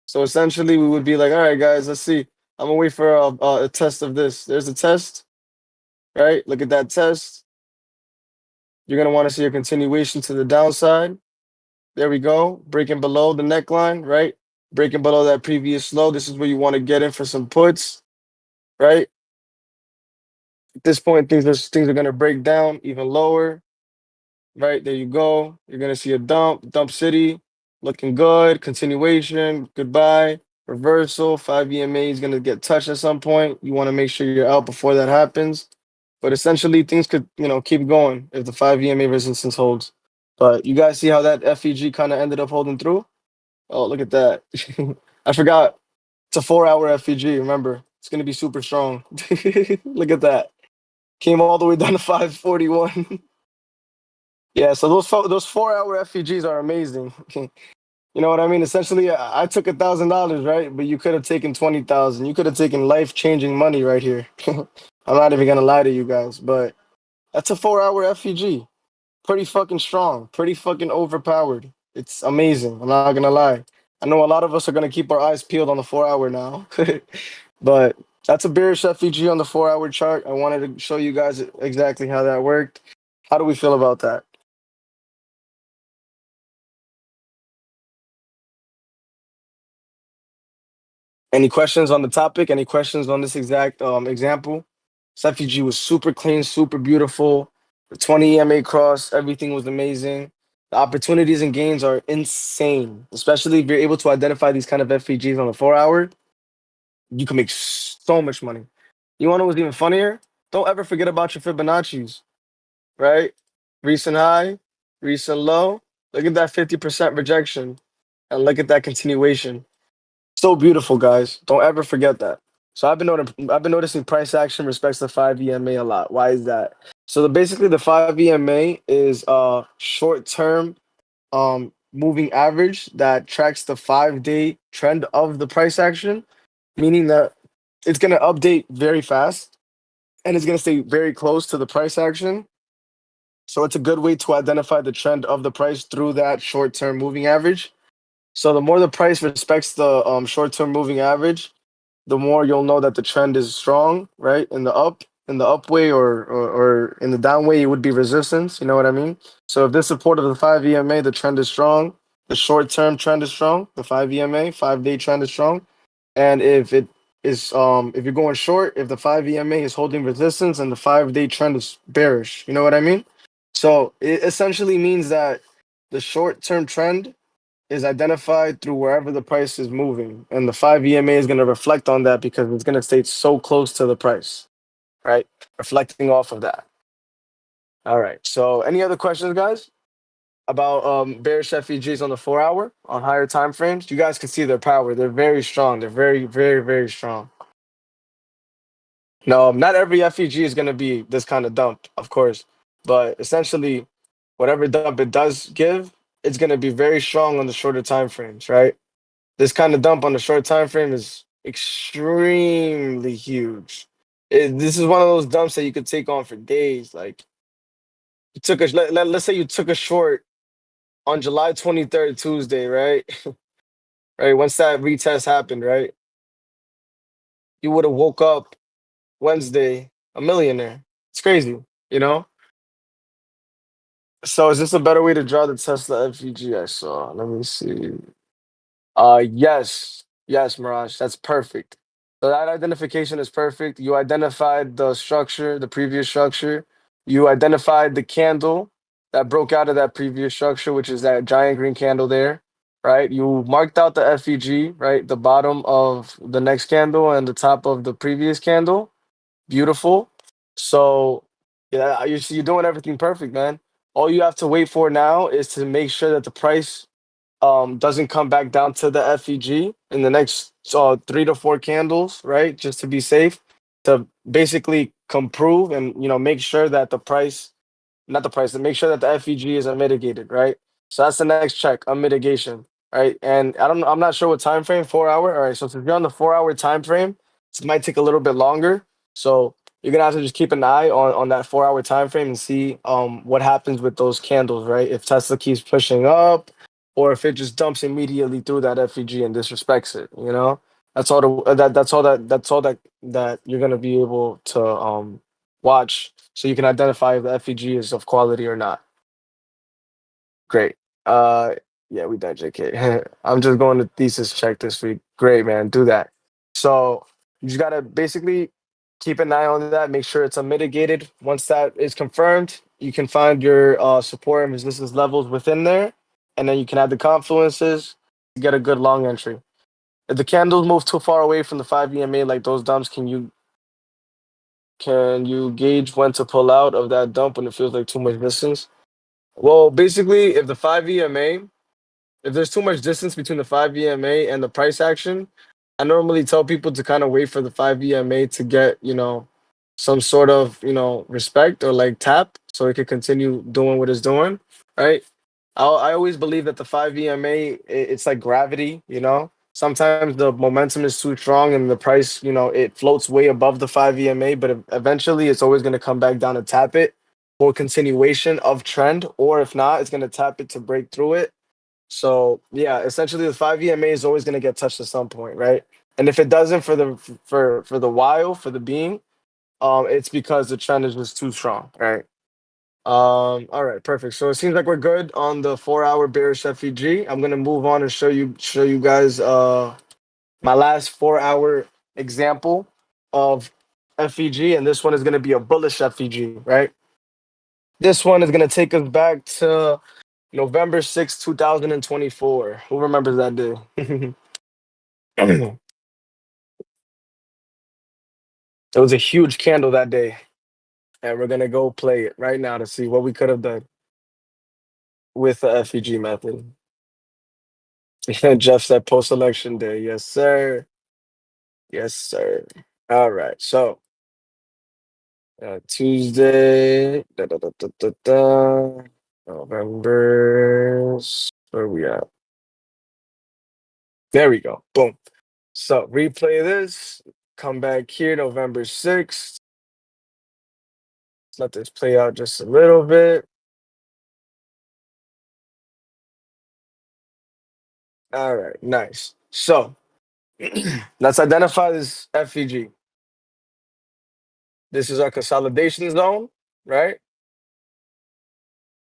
So essentially, we would be like, all right, guys, let's see. I'm gonna wait for a test of this. There's a test, right? Look at that test. You're gonna want to see a continuation to the downside. There we go. Breaking below the neckline, right? Breaking below that previous low. This is where you want to get in for some puts, right? At this point, things are gonna break down even lower. Right, there you go. You're gonna see a dump city, looking good, continuation, goodbye, reversal, 5 EMA is gonna get touched at some point. You wanna make sure you're out before that happens. But essentially things could, keep going if the 5 EMA resistance holds. But you guys see how that FEG kind of ended up holding through? Oh, look at that. I forgot. It's a 4-hour FEG, remember. It's gonna be super strong. Look at that. Came all the way down to 541. Yeah, so those 4-hour FEGs are amazing. You know what I mean? Essentially, I took $1,000, right? But you could have taken 20,000. You could have taken life-changing money right here. I'm not even gonna lie to you guys, but that's a 4-hour FEG. Pretty fucking strong. Pretty fucking overpowered. It's amazing. I'm not gonna lie. I know a lot of us are gonna keep our eyes peeled on the 4-hour now, but that's a bearish FEG on the 4-hour chart. I wanted to show you guys exactly how that worked. How do we feel about that? Any questions on the topic? Any questions on this exact example? This FEG was super clean, super beautiful. The 20 EMA cross, everything was amazing. The opportunities and gains are insane, especially if you're able to identify these kind of FEGs on the 4 hour. You can make so much money. You want to know what's even funnier? Don't ever forget about your Fibonacci's, right? Recent high, recent low. Look at that 50% rejection, and look at that continuation. So beautiful, guys. Don't ever forget that. So I've been noticing price action respects the 5 EMA a lot. Why is that? So basically the 5 EMA is a short-term moving average that tracks the 5 day trend of the price action, meaning that it's gonna update very fast and it's gonna stay very close to the price action. So it's a good way to identify the trend of the price through that short-term moving average. So the more the price respects the short-term moving average, the more you'll know that the trend is strong, right? In the up way or in the down way, it would be resistance. You know what I mean? So if this support of the 5 EMA, the trend is strong. The short-term trend is strong. The 5 EMA, 5 day trend is strong. And if you're going short, if the 5 EMA is holding resistance and the 5 day trend is bearish, you know what I mean? So it essentially means that the short-term trend is identified through wherever the price is moving. And the 5 EMA is going to reflect on that because it's going to stay so close to the price, right? Reflecting off of that. All right. So any other questions, guys, about bearish FEGs on the 4 hour on higher time frames? You guys can see their power. They're very strong. They're very, very, very strong. No, not every FEG is going to be this kind of dump, of course. But essentially, whatever dump it does give, it's going to be very strong on the shorter time frames, right? This kind of dump on the short time frame is extremely huge. This is one of those dumps that you could take on for days. Like you took a let's say you took a short on July 23rd, Tuesday, right? Right. Once that retest happened, right? You would have woke up Wednesday a millionaire. It's crazy, you know? So is this a better way to draw the Tesla FEG I saw? Let me see. Yes, yes, Mirage, that's perfect. So that identification is perfect. You identified the structure, the previous structure. You identified the candle that broke out of that previous structure, which is that giant green candle there, right? You marked out the FEG, right? The bottom of the next candle and the top of the previous candle. Beautiful. So yeah, you're doing everything perfect, man. All you have to wait for now is to make sure that the price doesn't come back down to the FEG in the next 3 to 4 candles, right? Just to be safe, to basically comprove and make sure that the price, not the price, to make sure that the FEG is unmitigated, right? So that's the next check, unmitigation, right? And I don't know, I'm not sure what time frame, 4 hour. All right, so if you're on the 4 hour time frame, it might take a little bit longer. So you're gonna have to just keep an eye on that 4 hour time frame and see what happens with those candles, right? If Tesla keeps pushing up, or if it just dumps immediately through that FEG and disrespects it, That's all that you're gonna be able to watch so you can identify if the FEG is of quality or not. Great. Uh, yeah, we done, JK. I'm just going to thesis check this week. Great, man. Do that. So you just gotta basically keep an eye on that. Make sure it's unmitigated. Once that is confirmed, you can find your support and resistance levels within there, and then you can add the confluences to get a good long entry. If the candles move too far away from the 5 EMA, like those dumps, can you gauge when to pull out of that dump when it feels like too much distance? Well, basically, if there's too much distance between the 5 EMA and the price action, I normally tell people to kind of wait for the 5 EMA to get, some sort of, respect or like tap so it could continue doing what it's doing, right? I always believe that the 5 EMA, it's like gravity, Sometimes the momentum is too strong and the price, it floats way above the 5 EMA, but eventually it's always going to come back down to tap it for continuation of trend, or if not, it's going to tap it to break through it. So yeah, essentially the 5 EMA is always going to get touched at some point, right? And if it doesn't for the while for the being, it's because the trend is just too strong, right? All right, perfect. So it seems like we're good on the 4 hour bearish FEG. I'm gonna move on and show you guys my last 4-hour example of FEG, and this one is going to be a bullish FEG, right? This one is going to take us back to November 6th, 2024. Who remembers that day? It was a huge candle that day. And we're going to go play it right now to see what we could have done with the FEG method. Jeff said post-election day. Yes, sir. Yes, sir. All right. So Tuesday, November. Where we at? There we go. Boom. So replay this. Come back here, November 6th. Let's let this play out just a little bit. All right, nice. So let's identify this FEG. This is our consolidation zone, right?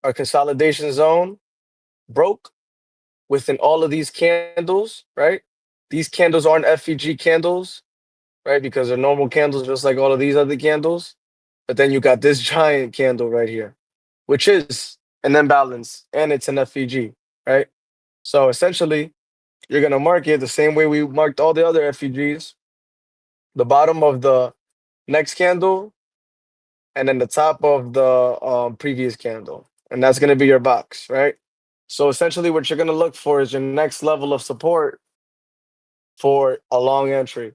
Our consolidation zone broke within all of these candles, right? These candles aren't FEG candles, right? Because they're normal candles, just like all of these other candles. But then you got this giant candle right here, which is an imbalance and it's an FEG, right? So essentially, you're going to mark it the same way we marked all the other FEGs. The bottom of the next candle and then the top of the previous candle. And that's going to be your box, right? So essentially what you're going to look for is your next level of support for a long entry,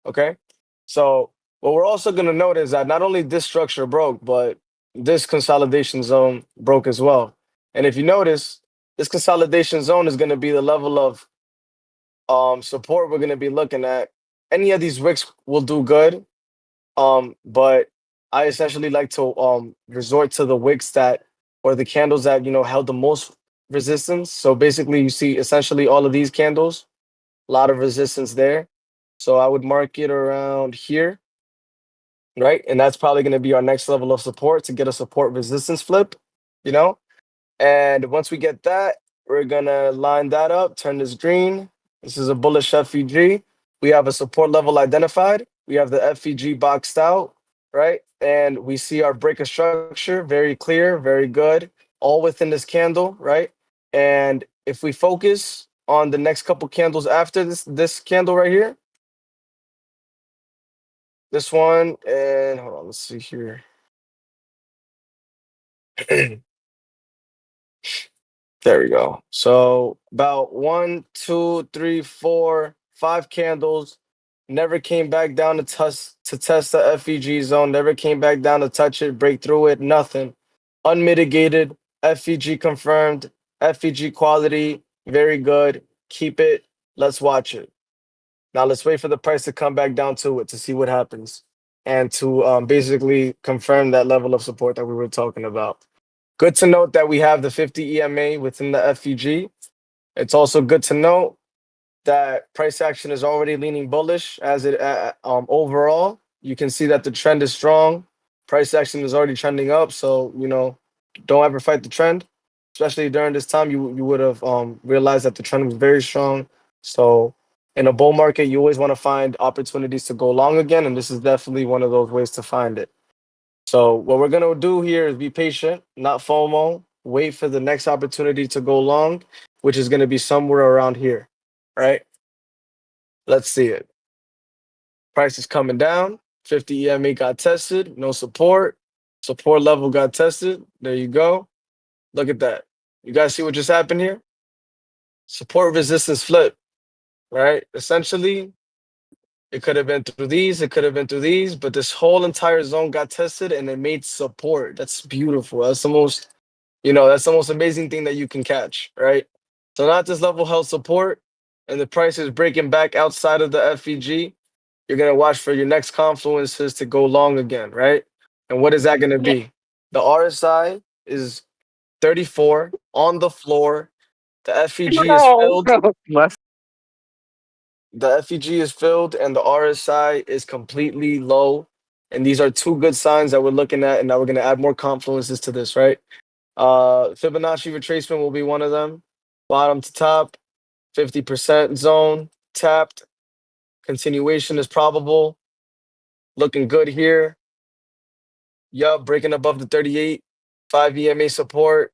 okay? So what we're also going to note is that not only this structure broke, but this consolidation zone broke as well. And if you notice, this consolidation zone is going to be the level of support we're going to be looking at. Any of these wicks will do good, but I essentially like to resort to the wicks that or the candles that held the most resistance. So basically, you see essentially all of these candles, a lot of resistance there. So I would mark it around here, right? And that's probably going to be our next level of support to get a support resistance flip, you know? And once we get that, we're going to line that up, turn this green. This is a bullish FEG. We have a support level identified. We have the FEG boxed out, right? And we see our break of structure, very clear, very good, all within this candle, right? And if we focus on the next couple candles after this candle right here, this one, and hold on, let's see here. There we go. So about 1, 2, 3, 4, 5 candles. Never came back down to test the FEG zone. Never came back down to touch it, break through it. Nothing. Unmitigated. FEG confirmed. FEG quality. Very good. Keep it. Let's watch it. Now let's wait for the price to come back down to it to see what happens, and to basically confirm that level of support that we were talking about. Good to note that we have the 50 EMA within the FEG. It's also good to note that price action is already leaning bullish as it overall. You can see that the trend is strong. Price action is already trending up, so don't ever fight the trend. Especially during this time, you would have realized that the trend was very strong. So in a bull market, you always want to find opportunities to go long again, and this is definitely one of those ways to find it. So what we're gonna do here is be patient, not FOMO. Wait for the next opportunity to go long, which is gonna be somewhere around here, right? Let's see it. Price is coming down. 50 EMA got tested, no support. Support level got tested. There you go. Look at that. You guys see what just happened here? Support resistance flip, right? Essentially, it could have been through these, it could have been through these, but this whole entire zone got tested and it made support. That's beautiful. That's the most amazing thing that you can catch, right? So not this level held support and the price is breaking back outside of the FEG. You're gonna watch for your next confluences to go long again, right? And what is that gonna be? The RSI is 34 on the floor. The FEG is filled. The FEG is filled and the RSI is completely low. And these are two good signs that we're looking at, and now we're gonna add more confluences to this, right? Fibonacci retracement will be one of them. Bottom to top, 50% zone tapped. Continuation is probable. Looking good here. Yup, breaking above the 38. 5 EMA support.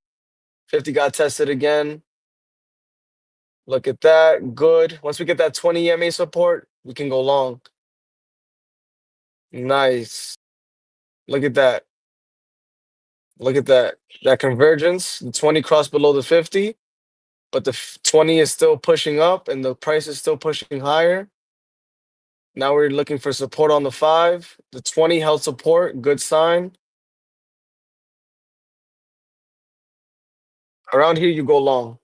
50 got tested again. Look at that. Good. Once we get that 20 EMA support, we can go long. Nice. Look at that. Look at that. That convergence. The 20 crossed below the 50, but the 20 is still pushing up and the price is still pushing higher. Now we're looking for support on the 5. The 20 held support. Good sign. Around here, you go long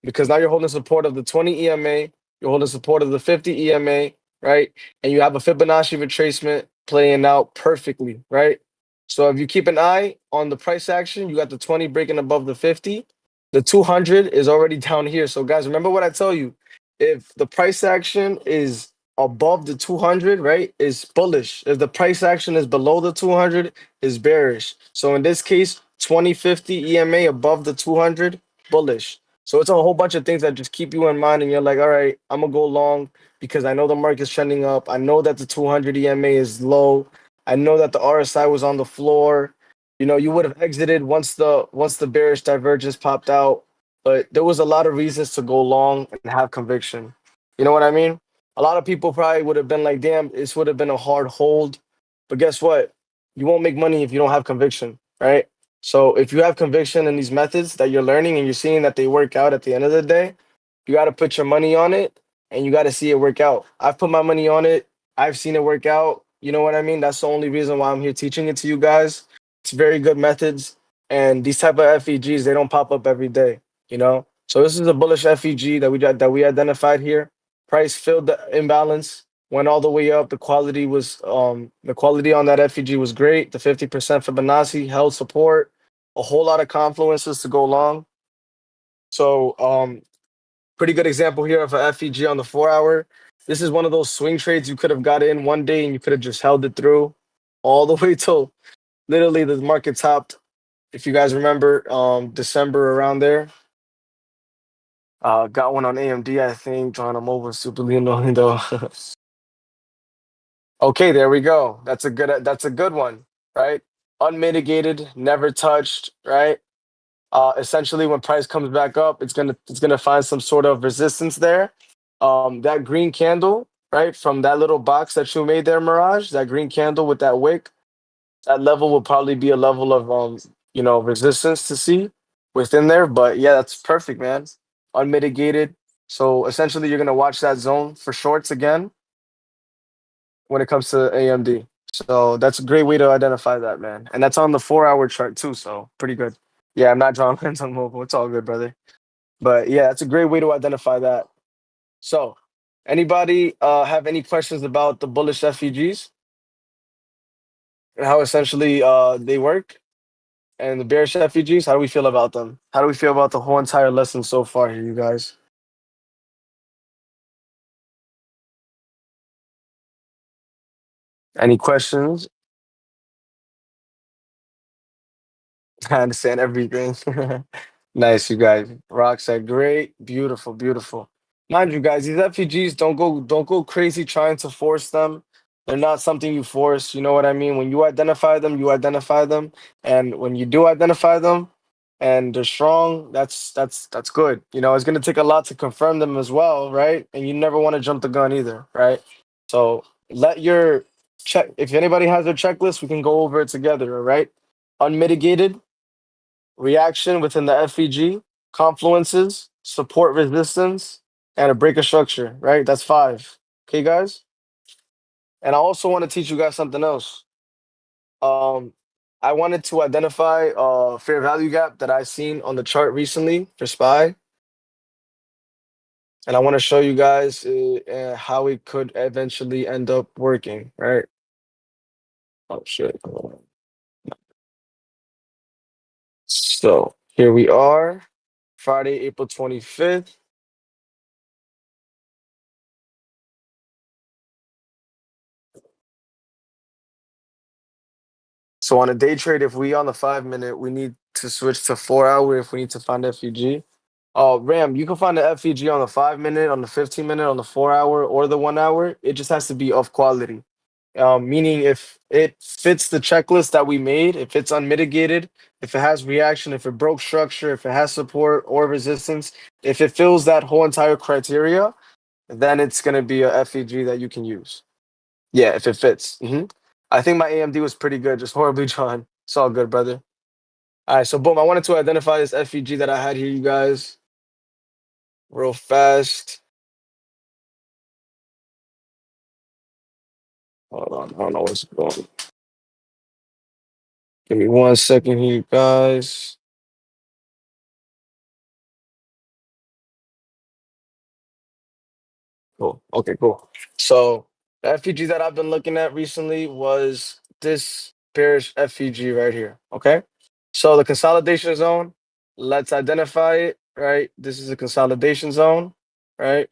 because now you're holding support of the 20 EMA, you're holding support of the 50 EMA, right? And you have a Fibonacci retracement playing out perfectly, right? So if you keep an eye on the price action, you got the 20 breaking above the 50. The 200 is already down here. So guys, remember what I tell you. If the price action is above the 200, right, is bullish. If the price action is below the 200, is bearish. So in this case, 2050 EMA above the 200, bullish. So it's a whole bunch of things that just keep you in mind, and you're like, all right, I'm gonna go long because I know the market's trending up. I know that the 200 EMA is low. I know that the RSI was on the floor. You know, you would have exited once the bearish divergence popped out, but there was a lot of reasons to go long and have conviction. You know what I mean? A lot of people probably would have been like, damn, this would have been a hard hold. But guess what? You won't make money if you don't have conviction, right? So if you have conviction in these methods that you're learning and you're seeing that they work out at the end of the day, you got to put your money on it and you got to see it work out. I've put my money on it. I've seen it work out. You know what I mean? That's the only reason why I'm here teaching it to you guys. It's very good methods. And these type of FEGs, they don't pop up every day, you know? So this is a bullish FEG that we identified here. Price filled the imbalance, went all the way up. The quality on that FEG was great. The 50% Fibonacci held support. A whole lot of confluences to go long. So pretty good example here of a FEG on the 4 hour. This is one of those swing trades you could have got in one day and you could have just held it through all the way till literally the market topped. If you guys remember, December around there. Got one on AMD, I think. Drawing them over super lindo. Okay, there we go. That's a good one, right? Unmitigated, never touched, right? Essentially when price comes back up, it's gonna find some sort of resistance there. That green candle, right, from that little box that you made there, Mirage, that green candle with that wick, that level will probably be a level of resistance to see within there. But yeah, that's perfect, man. Unmitigated. So essentially you're gonna watch that zone for shorts again when it comes to AMD. So that's a great way to identify that, man. And that's on the 4 hour chart too, so pretty good. Yeah, I'm not drawing lines on mobile. It's all good, brother. But yeah, that's a great way to identify that. So, anybody have any questions about the bullish FEGs and how essentially they work, and the bearish FEGs? How do we feel about them? How do we feel about the whole entire lesson so far here, you guys? Any questions? I understand everything. Nice, you guys. Rock said, great, beautiful, beautiful. Mind you, guys, these FPGs don't go crazy trying to force them. They're not something you force. You know what I mean? When you identify them, you identify them, and when you do identify them, and they're strong, that's good. You know, it's gonna take a lot to confirm them as well, right? And you never want to jump the gun either, right? So let your check. If anybody has their checklist, we can go over it together. All right? Unmitigated reaction within the FEG, confluences, support resistance, and a break of structure, right? That's 5. Okay, guys? And I also want to teach you guys something else. Um, I wanted to identify a fair value gap that I've seen on the chart recently for SPY. And I want to show you guys how it could eventually end up working, right? Oh, shit. Hold on. So here we are, Friday, April 25th. So on a day trade, if we on the 5 minute, we need to switch to 4 hour if we need to find FEG. Ram, you can find the FEG on the 5 minute, on the 15 minute, on the 4 hour, or the 1 hour. It just has to be of quality. Meaning if it fits the checklist that we made, if it's unmitigated, if it has reaction, if it broke structure, if it has support or resistance, if it fills that whole entire criteria, then it's gonna be a FEG that you can use. Yeah, if it fits. I think my AMD was pretty good, just horribly drawn. It's all good, brother. All right, so boom, I wanted to identify this FEG that I had here, you guys, real fast. Hold on, I don't know what's going. Give me 1 second here, you guys. Cool. Okay, cool. So the FPG that I've been looking at recently was this bearish FPG right here. Okay. So the consolidation zone, let's identify it, right? This is a consolidation zone, right?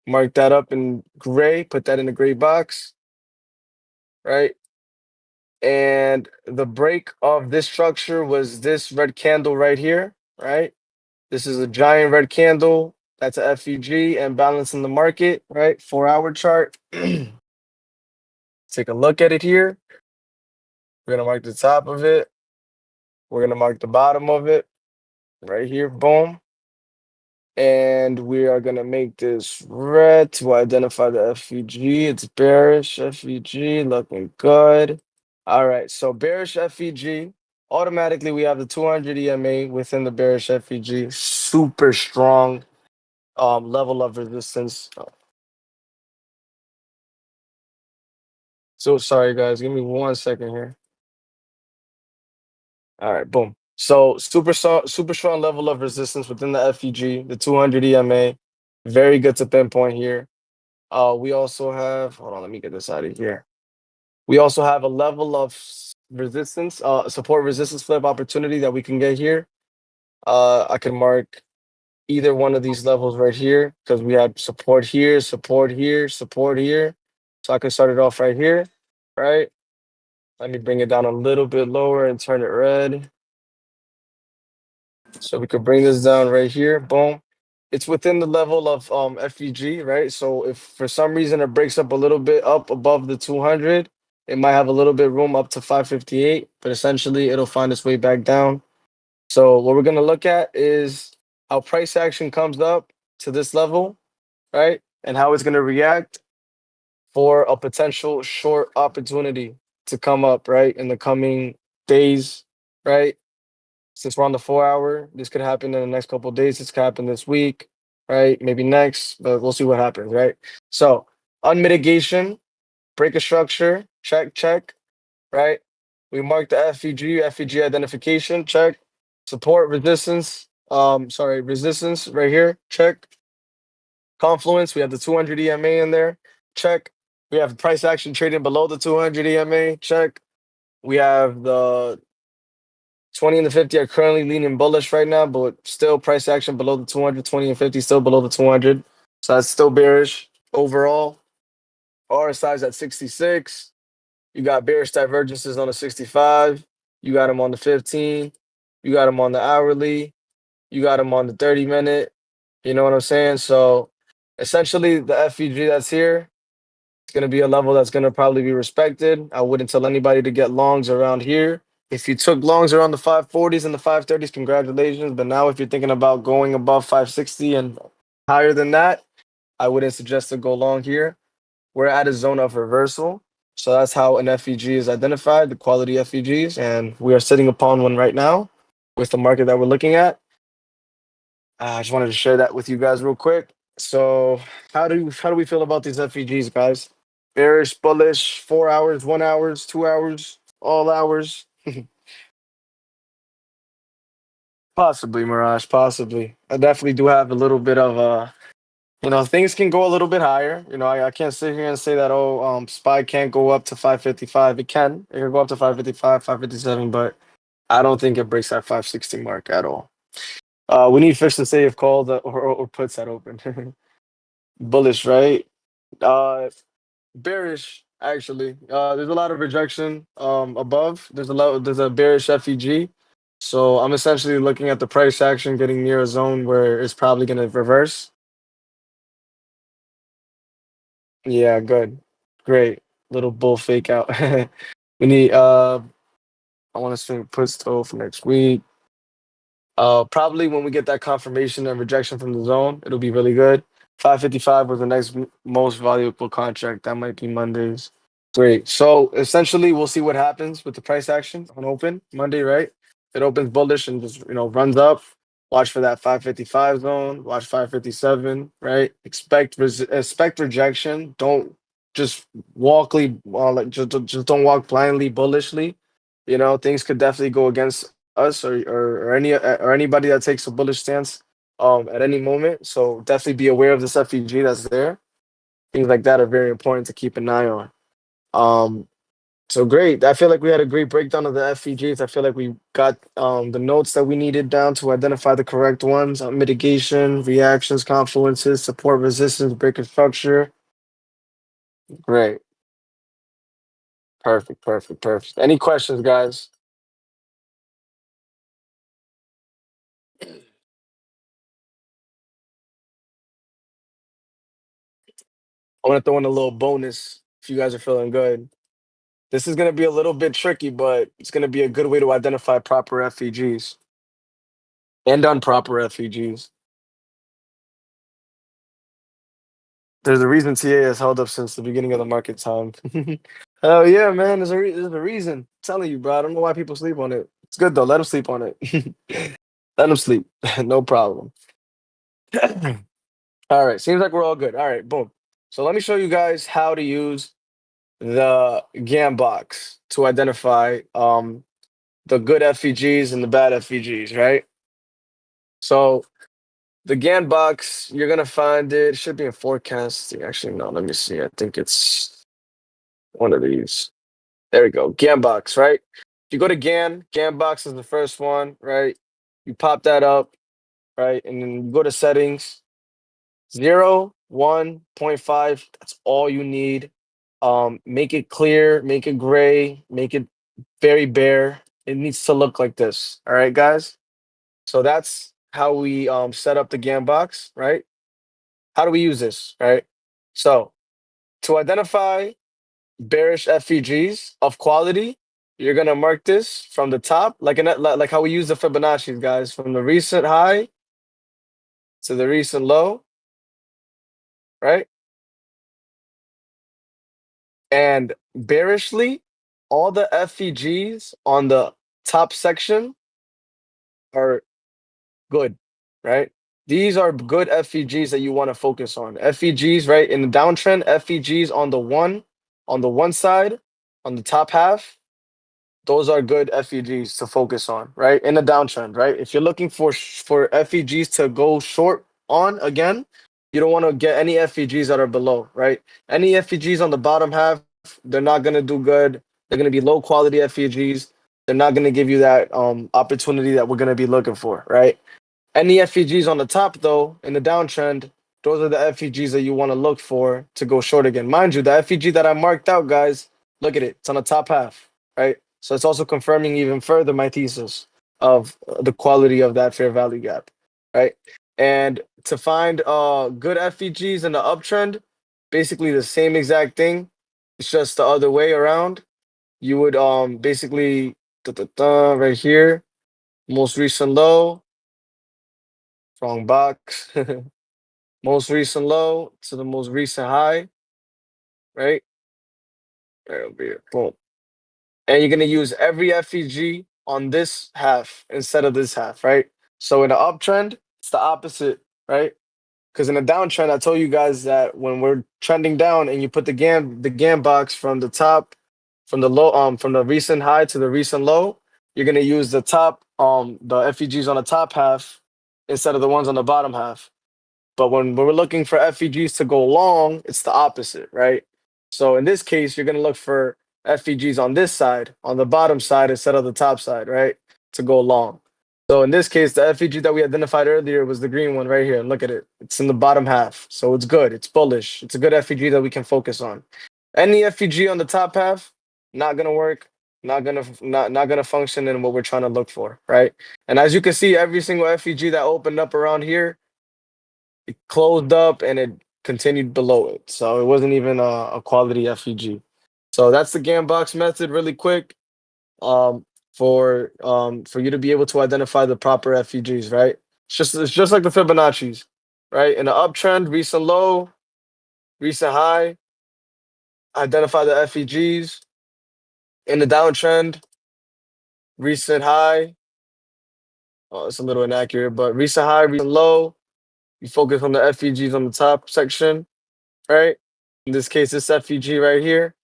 Mark that up in gray, put that in the gray box, right? And the break of this structure was this red candle right here, right? This is a giant red candle. That's a FEG and balance in the market, right? 4 hour chart. Take a look at it here. We're gonna mark the top of it. We're gonna mark the bottom of it right here. Boom. And we are gonna make this red to identify the FEG. It's bearish FEG, looking good. All right, so bearish FEG. Automatically, we have the 200 EMA within the bearish FEG. Super strong level of resistance. So sorry, guys. Give me 1 second here. All right, boom. So super strong level of resistance within the FEG, the 200 EMA. Very good to pinpoint here. We also have, hold on, let me get this out of here. We also have a level of resistance, support resistance flip opportunity that we can get here. I can mark either one of these levels right here because we have support here, support here, support here. So I can start it off right here, right? Let me bring it down a little bit lower and turn it red. So we could bring this down right here. Boom. It's within the level of FEG, right? So if for some reason it breaks up a little bit up above the 200, it might have a little bit room up to 558, but essentially it'll find its way back down. So what we're gonna look at is how price action comes up to this level, right? And how it's gonna react for a potential short opportunity to come up, right? In the coming days, right? Since we're on the 4 hour, this could happen in the next couple of days. This could happen this week, right? Maybe next, but we'll see what happens, right? So, unmitigation, break a structure, check, check, right? We mark the FEG identification, check. Support, resistance, resistance right here, check. Confluence, we have the 200 EMA in there, check. We have price action trading below the 200 EMA, check. We have the 20 and the 50 are currently leaning bullish right now, but still price action below the 200, 20 and 50 still below the 200. So that's still bearish overall. RSI's at 66. You got bearish divergences on the 65. You got them on the 15. You got them on the hourly. You got them on the 30 minute. You know what I'm saying? So essentially the FEG that's here, it's going to be a level that's going to probably be respected. I wouldn't tell anybody to get longs around here. If you took longs around the 540s and the 530s, congratulations. But now if you're thinking about going above 560 and higher than that, I wouldn't suggest to go long here. We're at a zone of reversal. So that's how an FEG is identified, the quality FEGs. And we are sitting upon one right now with the market that we're looking at. I just wanted to share that with you guys real quick. So how do we feel about these FEGs, guys? Bearish, bullish, 4 hours, 1 hours, 2 hours, all hours. Possibly, Mirage, possibly. I definitely do have a little bit of things can go a little bit higher. I can't sit here and say that SPY can't go up to 555. It can. It can go up to 555, 557, but I don't think it breaks that 560 mark at all. We need fish to say if called or puts that open. Bullish, right? Uh Bearish, actually. There's a lot of rejection above. There's a bearish FEG. So I'm essentially looking at the price action getting near a zone where it's probably going to reverse. Yeah, good. Great. Little bull fake out. We need I want to swing puts though for next week. Probably when we get that confirmation and rejection from the zone, it'll be really good. 555 was the next most valuable contract. That might be Mondays. Great. So essentially, we'll see what happens with the price action on open Monday, right? It opens bullish and just runs up. Watch for that 555 zone. Watch 557, right? Expect rejection. Don't just just don't walk blindly bullishly. Things could definitely go against us or anybody that takes a bullish stance at any moment. So definitely be aware of this FEG that's there. Things like that are very important to keep an eye on. Um, so great. I feel like we had a great breakdown of the FEGs. I feel like we got the notes that we needed down to identify the correct ones: mitigation, reactions, confluences, support, resistance, breaker structure. Great. Perfect. Perfect. Perfect. Any questions, guys? I want to throw in a little bonus if you guys are feeling good. This is going to be a little bit tricky, but it's going to be a good way to identify proper FEGs and improper FEGs. There's a reason TA has held up since the beginning of the market time. Oh yeah, man. There's a reason. I'm telling you, bro. I don't know why people sleep on it. It's good though. Let them sleep on it. Let them sleep. No problem. All right. Seems like we're all good. All right. Boom. So let me show you guys how to use the Gann box to identify the good FEGs and the bad FEGs, right? So the Gann box, you're gonna find it should be in forecasting. Actually, no, let me see. I think it's one of these. There we go. Gann box, right? If you go to Gann box is the first one, right? You pop that up, right? And then you go to settings, 0, 1, 0.5. That's all you need. Make it clear, make it gray, make it very bare. It needs to look like this. All right, guys. So that's how we set up the Gann box, right? How do we use this, right? So to identify bearish FEGs of quality, you're gonna mark this from the top, like how we use the Fibonacci's, guys, from the recent high to the recent low, right? And bearishly, all the FEGs on the top section are good, right? These are good FEGs that you want to focus on. FEGs, right? In the downtrend, FEGs on the one side, on the top half, those are good FEGs to focus on, right? In the downtrend, right? If you're looking for FEGs to go short on again, you don't want to get any FEGs that are below, right? Any FEGs on the bottom half, they're not gonna do good. They're gonna be low quality FEGs. They're not gonna give you that opportunity that we're gonna be looking for, right? Any FEGs on the top, though, in the downtrend, those are the FEGs that you want to look for to go short again. Mind you, the FEG that I marked out, guys, look at it. It's on the top half, right? So it's also confirming even further my thesis of the quality of that fair value gap, right? And to find good FEGs in the uptrend, basically the same exact thing. It's just the other way around. You would basically right here, most recent low, wrong box. Most recent low to the most recent high, right? Right over here. Boom. And you're gonna use every FEG on this half instead of this half, right? So in the uptrend, it's the opposite, right? Because in the downtrend, I told you guys that when we're trending down and you put the Gann box from the top, from the low, from the recent high to the recent low, you're gonna use the FEGs on the top half instead of the ones on the bottom half. But when we're looking for FEGs to go long, it's the opposite, right? So in this case, you're going to look for FEGs on this side, on the bottom side instead of the top side, right? To go long. So in this case, the FEG that we identified earlier was the green one right here. Look at it. It's in the bottom half. So it's good. It's bullish. It's a good FEG that we can focus on. Any FEG on the top half, not going to work. not gonna function in what we're trying to look for, right? And as you can see, every single FEG that opened up around here, it closed up and it continued below it. So it wasn't even a quality FEG. So that's the Gann box method, really quick. Um, for you to be able to identify the proper FEGs, right? It's just like the Fibonacci's, right? In the uptrend, recent low, recent high, identify the FEGs. In the downtrend, recent high. Oh, it's a little inaccurate, but recent high, recent low. You focus on the FEGs on the top section, right? In this case, this FEG right here.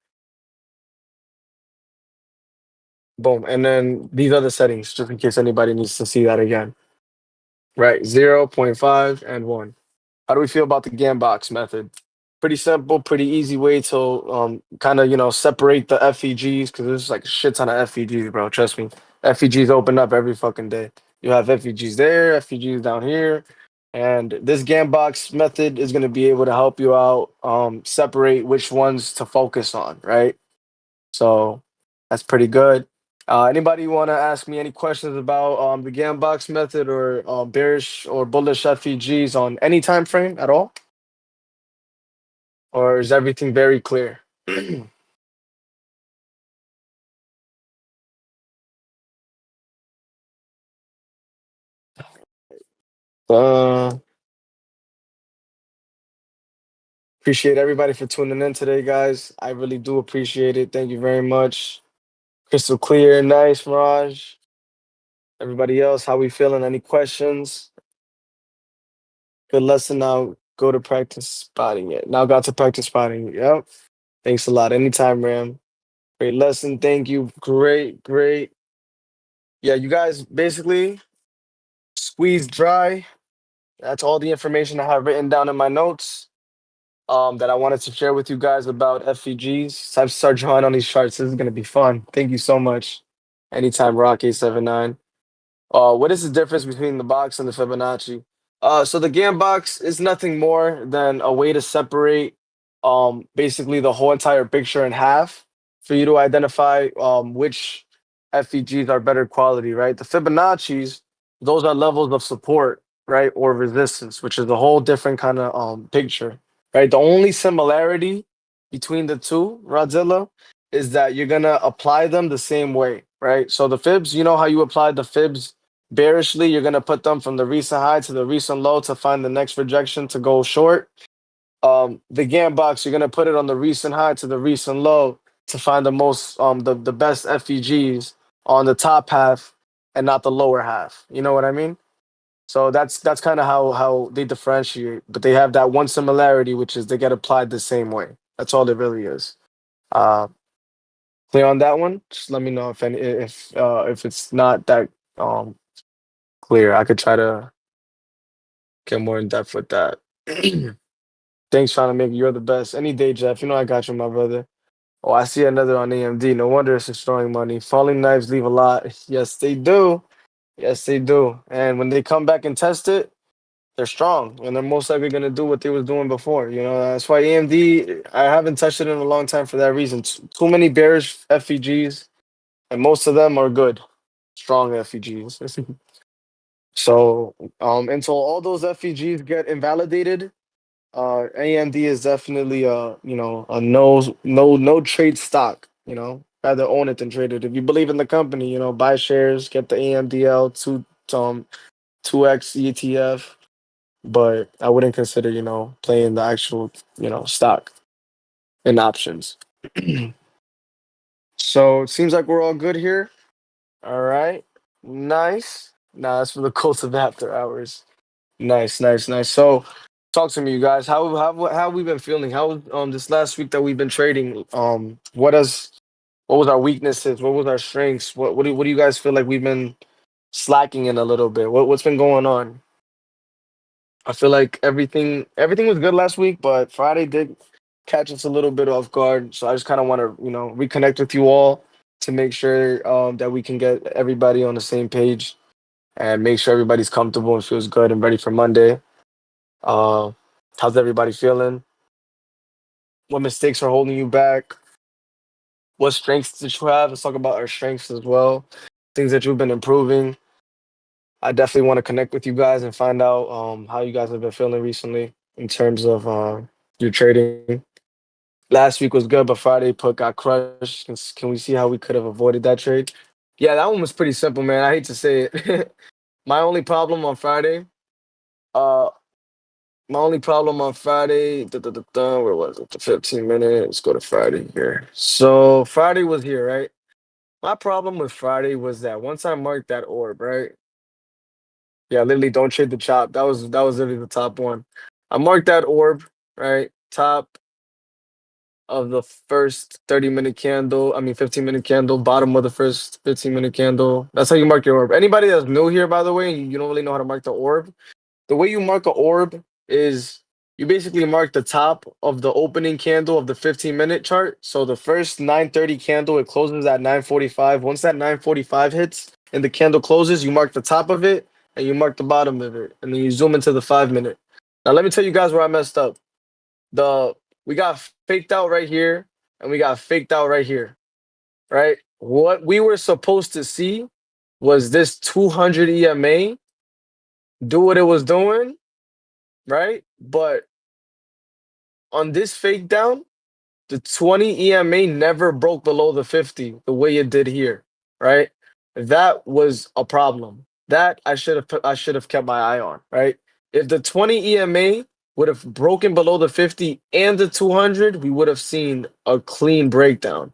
Boom. And then these other settings, just in case anybody needs to see that again. Right. 0, 0.5, and 1. How do we feel about the Gann box method? Pretty simple, pretty easy way to kind of, separate the FEGs, because there's like a shit ton of FEGs, bro. Trust me. FEGs open up every fucking day. You have FEGs there, FEGs down here. And this Gann box method is going to be able to help you out, separate which ones to focus on, right? So that's pretty good. Anybody want to ask me any questions about the Gann box method or bearish or bullish FEGs on any time frame at all? Or is everything very clear? uh, Appreciate everybody for tuning in today, guys. I really do appreciate it. Thank you very much. Crystal clear, nice, Mirage. Everybody else, how we feeling? Any questions? Good lesson. Now go to practice spotting it. Now got to practice spotting it. Yep. Thanks a lot. Anytime, Ram. Great lesson. Thank you. Great, great. Yeah, you guys basically squeeze dry. That's all the information I have written down in my notes that I wanted to share with you guys about FEGs. Time to start drawing on these charts. This is going to be fun. Thank you so much. Anytime, Rock 879. What is the difference between the box and the Fibonacci? So the Gann box is nothing more than a way to separate basically the whole entire picture in half for you to identify which FEGs are better quality, right? The Fibonacci's, those are levels of support, right? Or resistance, which is a whole different kind of picture, right? The only similarity between the two, Rodzilla, is that you're gonna apply them the same way, right? So the fibs, you know how you apply the fibs bearishly, you're gonna put them from the recent high to the recent low to find the next rejection to go short. The Gann box, you're gonna put it on the recent high to the recent low to find the most the best FEGs on the top half and not the lower half. You know what I mean? So that's kind of how they differentiate, but they have that one similarity, which is they get applied the same way. That's all it really is. Uh, Clear on that one? Just let me know if it's not that um clear. I could try to get more in depth with that. Thanks, TrynaMakeit. You're the best. Any day, Jeff. You know I got you, my brother. Oh, I see another on AMD. No wonder it's destroying money. Falling knives leave a lot. Yes, they do. Yes, they do. And when they come back and test it, they're strong, and they're most likely gonna do what they was doing before. That's why AMD. I haven't touched it in a long time for that reason. Too many bearish FEGs, and most of them are good, strong FEGs. So until all those FEGs get invalidated, AMD is definitely a no trade stock. Rather own it than trade it. If you believe in the company, buy shares, get the AMDL 2x ETF. But I wouldn't consider playing the actual stock and options. So it seems like we're all good here. All right, nice. Now that's for the cult of after hours. Nice, nice, nice. So, talk to me, you guys. How we been feeling? How this last week that we've been trading? What was our weaknesses? What was our strengths? What do you guys feel like we've been slacking in a little bit? What's been going on? I feel like everything was good last week, but Friday did catch us a little bit off guard. So I just kind of want to reconnect with you all to make sure that we can get everybody on the same page and make sure everybody's comfortable and feels good and ready for Monday. Uh, how's everybody feeling? What mistakes are holding you back? what strengths did you have? Let's talk about our strengths as well, things that you've been improving. I definitely want to connect with you guys and find out how you guys have been feeling recently in terms of your trading. Last week was good, but Friday put got crushed. Can we see how we could have avoided that trade? Yeah, that one was pretty simple, man. I hate to say it. My only problem on Friday, uh, my only problem on Friday, where was it? The 15 minute. Let's go to Friday here. So Friday was here, right? My problem with Friday was that once I marked that orb, right? Yeah, literally don't trade the chop. That was literally the top one. I marked that orb, right? Top of the first 30-minute candle. I mean 15-minute candle, bottom of the first 15-minute candle. That's how you mark your orb. Anybody that's new here, by the way, you don't really know how to mark the orb. The way you mark an orb is you basically mark the top of the opening candle of the 15-minute chart. So the first 9:30 candle, it closes at 9:45. Once that 9:45 hits and the candle closes, you mark the top of it and you mark the bottom of it. And then you zoom into the 5-minute. Now let me tell you guys where I messed up. The We got faked out right here and we got faked out right here, right? What we were supposed to see was this 200 EMA do what it was doing, right? But on this fake down, the 20 EMA never broke below the 50 the way it did here, right? That was a problem. That I should have kept my eye on, right? If the 20 EMA would have broken below the 50 and the 200, we would have seen a clean breakdown,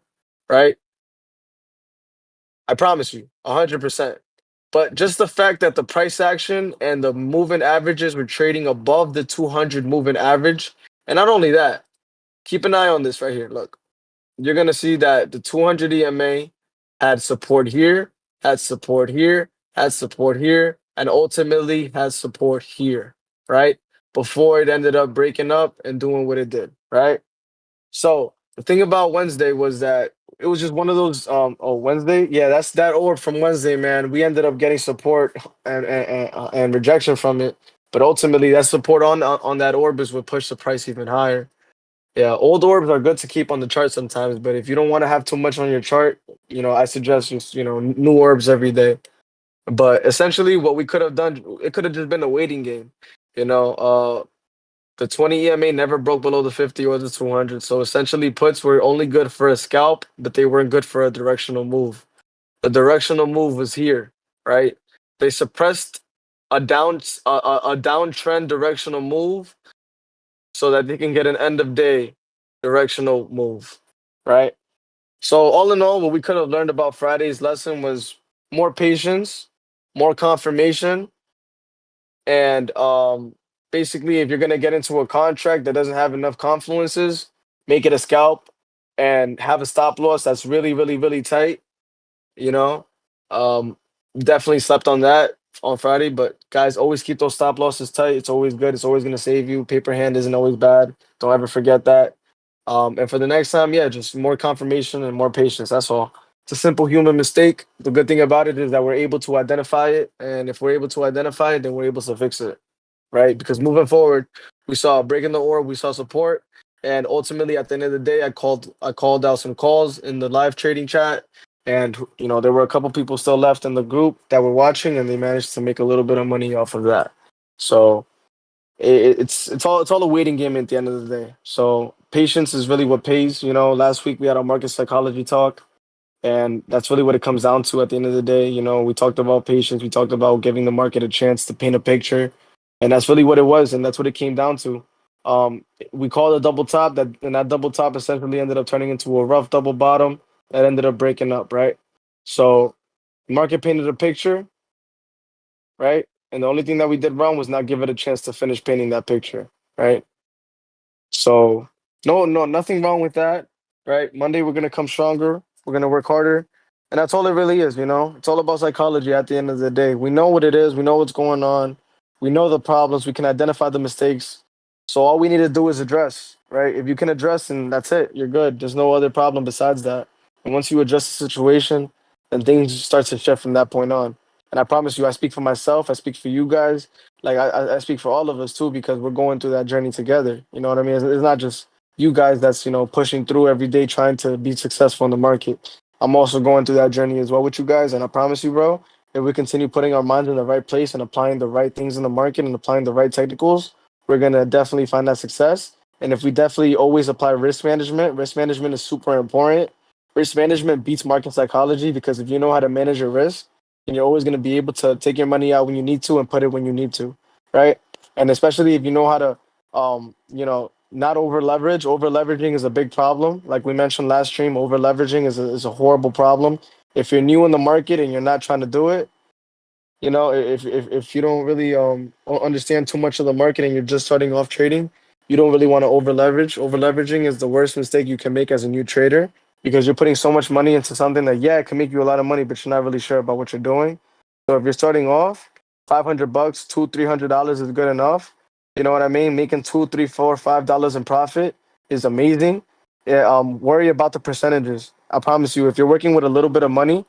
right? I promise you, 100%. But just the fact that the price action and the moving averages were trading above the 200 moving average, and not only that, keep an eye on this right here. Look, you're gonna see that the 200 EMA had support here, had support here, had support here, and ultimately has support here, right? Before it ended up breaking up and doing what it did, right? So the thing about Wednesday was that it was just one of those Wednesday. Yeah, that's that orb from Wednesday, man. We ended up getting support and rejection from it. But ultimately that support on that orb is what pushed the price even higher. Yeah, old orbs are good to keep on the chart sometimes, but if you don't want to have too much on your chart, I suggest just, new orbs every day. But essentially what we could have done, it could have just been a waiting game. You know, the 20 EMA never broke below the 50 or the 200. So essentially, puts were only good for a scalp, but they weren't good for a directional move. The directional move was here, right? They suppressed a downtrend directional move so that they can get an end of day directional move, right? So all in all, what we could have learned about Friday's lesson was more patience, more confirmation, and basically, if you're gonna get into a contract that doesn't have enough confluences, make it a scalp and have a stop loss that's really, really, really tight. You know, um, definitely slept on that on Friday. But guys, always keep those stop losses tight. It's always good. It's always gonna save you. Paper hand isn't always bad. Don't ever forget that. And for the next time, yeah, just more confirmation and more patience. That's all. It's a simple human mistake. The good thing about it is that we're able to identify it, and if we're able to identify it, then we're able to fix it, right? Because moving forward, we saw a break in the orb, we saw support, and ultimately at the end of the day, I called out some calls in the live trading chat, and there were a couple people still left in the group that were watching, and they managed to make a little bit of money off of that. So it's all a waiting game at the end of the day. So patience is really what pays. Last week we had our market psychology talk, and that's really what it comes down to at the end of the day. We talked about patience, we talked about giving the market a chance to paint a picture, and that's really what it was, and that's what it came down to. We called a double top and that double top essentially ended up turning into a rough double bottom that ended up breaking up, right? So market painted a picture, right? And the only thing that we did wrong was not give it a chance to finish painting that picture, right? So no, no, nothing wrong with that, right? Monday we're gonna come stronger. We're gonna work harder, and that's all it really is. It's all about psychology. At the end of the day, we know what it is. We know what's going on. We know the problems. We can identify the mistakes. So all we need to do is address, right? If you can address, and that's it, you're good. There's no other problem besides that. And once you address the situation, then things start to shift from that point on. And I promise you, I speak for myself. I speak for you guys. Like I speak for all of us too, because we're going through that journey together. You know what I mean? It's not just you guys that's, pushing through every day trying to be successful in the market. I'm also going through that journey as well with you guys, and I promise you, bro, if we continue putting our minds in the right place and applying the right things in the market and applying the right technicals, we're gonna definitely find that success. And if we definitely always apply risk management is super important. Risk management beats market psychology because if you know how to manage your risk, then you're always gonna be able to take your money out when you need to and put it when you need to, right? And especially if you know how to, not over leverage. Over leveraging is a big problem. Like we mentioned last stream, over leveraging is a horrible problem. If you're new in the market and you're not trying to do it, if you don't really understand too much of the market and you're just starting off trading, you don't really want to over leverage. Over leveraging is the worst mistake you can make as a new trader because you're putting so much money into something that it can make you a lot of money, but you're not really sure about what you're doing. So if you're starting off, $500, $200, $300 is good enough. You know what I mean? Making two, three, four, $5 in profit is amazing. Yeah, worry about the percentages. I promise you, if you're working with a little bit of money,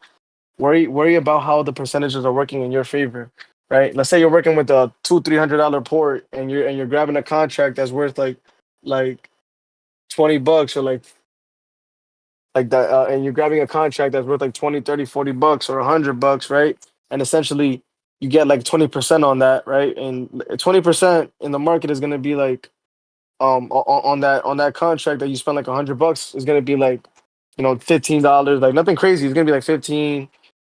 worry about how the percentages are working in your favor, right? Let's say you're working with a $200-$300 port and you're grabbing a contract that's worth like $20 or like that, and you're grabbing a contract that's worth like 20, 30, $40 or $100, right? And essentially you get like 20% on that, right? And 20% in the market is gonna be like on that contract that you spend like $100 is gonna be like $15, like nothing crazy. It's gonna be like 15,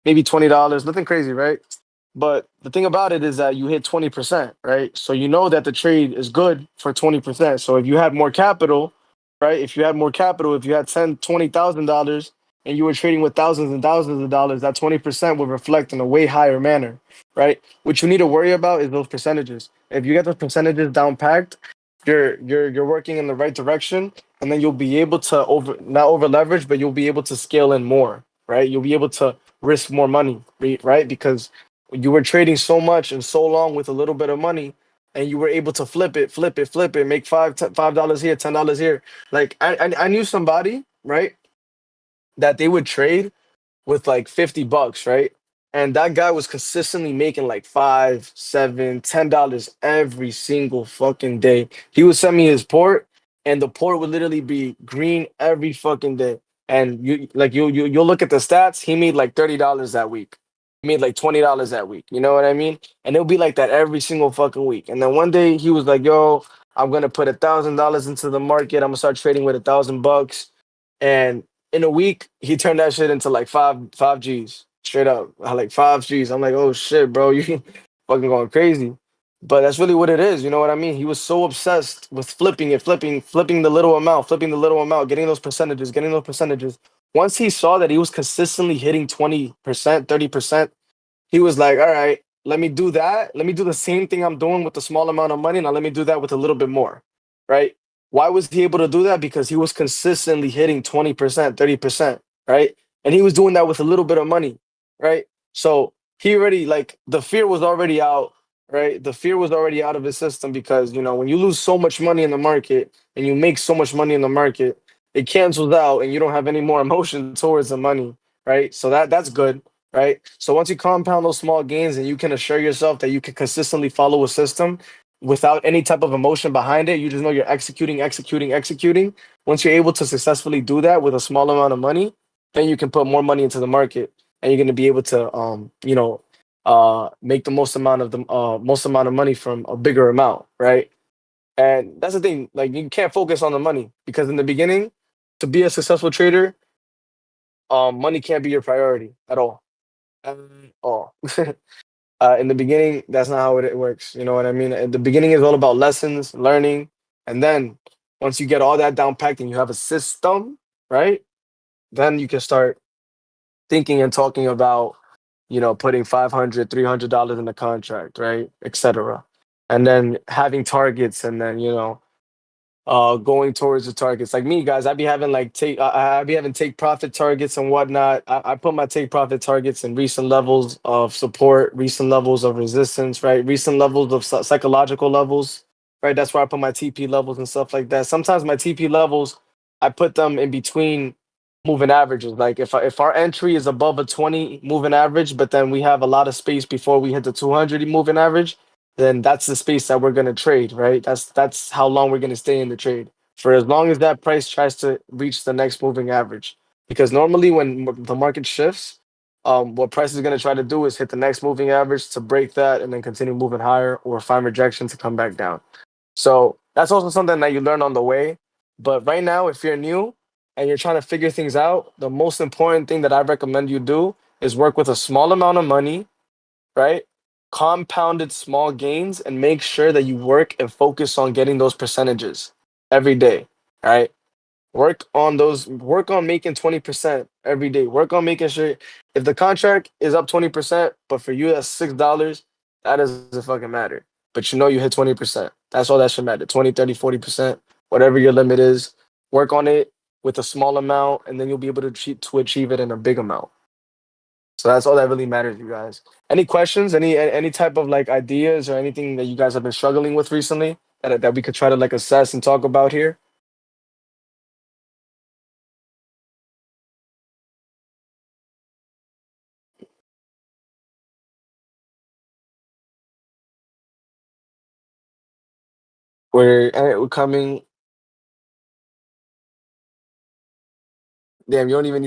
maybe $20, nothing crazy, right? But the thing about it is that you hit 20%, right? So you know that the trade is good for 20%. So if you had more capital, right? If you had more capital, if you had $20,000 and you were trading with thousands and thousands of dollars, that 20% would reflect in a way higher manner, right? What you need to worry about is those percentages. If you get those percentages down packed, you're working in the right direction, and then you'll be able to not over leverage, but you'll be able to scale in more, right? You'll be able to risk more money, right? Because you were trading so much and so long with a little bit of money, and you were able to flip it, make $5 here, $10 here. Like I knew somebody, right, that they would trade with like $50, right? And that guy was consistently making like five, seven, $10 every single fucking day. He would send me his port, and the port would literally be green every fucking day. And you'll look at the stats. He made like $30 that week. He made like $20 that week. You know what I mean? And it'll be like that every single fucking week. And then one day he was like, "Yo, I'm gonna put $1,000 into the market. I'm gonna start trading with $1,000 bucks." And in a week, he turned that shit into like five G's straight up. Like five G's. I'm like, oh shit, bro, you fucking going crazy. But that's really what it is. You know what I mean? He was so obsessed with flipping the little amount, getting those percentages, getting those percentages. Once he saw that he was consistently hitting 20%, 30%, he was like, all right, let me do that. Let me do the same thing I'm doing with the small amount of money. Now let me do that with a little bit more, right? Why was he able to do that? Because he was consistently hitting 20%, 30%, right? And he was doing that with a little bit of money, right? So he already, like, the fear was already out, right? The fear was already out of his system because, when you lose so much money in the market and you make so much money in the market, it cancels out and you don't have any more emotion towards the money, right? So that's good, right? So once you compound those small gains and you can assure yourself that you can consistently follow a system without any type of emotion behind it, you just know you're executing, executing, executing. Once you're able to successfully do that with a small amount of money, then you can put more money into the market and you're going to be able to, make the most amount of money from a bigger amount, right? And that's the thing, like you can't focus on the money because in the beginning, to be a successful trader, money can't be your priority at all. At all. In the beginning, that's not how it works. You know what I mean? At the beginning is all about lessons, learning, and then once you get all that down packed and you have a system, right? Then you can start thinking and talking about, putting 500, $300 in the contract, right? Etc. And then having targets and then, going towards the targets. Like me, guys, I be having take profit targets and whatnot. I put my take profit targets in recent levels of support, recent levels of resistance, right? Recent levels of psychological levels, right? That's where I put my TP levels and stuff like that. Sometimes my TP levels, I put them in between moving averages. Like if our entry is above a 20 moving average, but then we have a lot of space before we hit the 200 moving average, then that's the space that we're gonna trade, right? That's how long we're gonna stay in the trade, for as long as that price tries to reach the next moving average. Because normally when the market shifts, what price is going to try to do is hit the next moving average to break that and then continue moving higher or find rejection to come back down. So that's also something that you learn on the way. But right now, if you're new and you're trying to figure things out, the most important thing that I recommend you do is work with a small amount of money, right? Compounded small gains and make sure that you work and focus on getting those percentages every day, right? Work on making 20% every day. Work on making sure if the contract is up 20%, but for you that's $6, that doesn't fucking matter. But you know you hit 20%. That's all that should matter. 20, 30, 40%, whatever your limit is. Work on it with a small amount, and then you'll be able to achieve it in a big amount. So that's all that really matters, you guys. Any questions? Any type of like ideas or anything that you guys have been struggling with recently that we could try to like assess and talk about here? We're coming. Damn, you don't even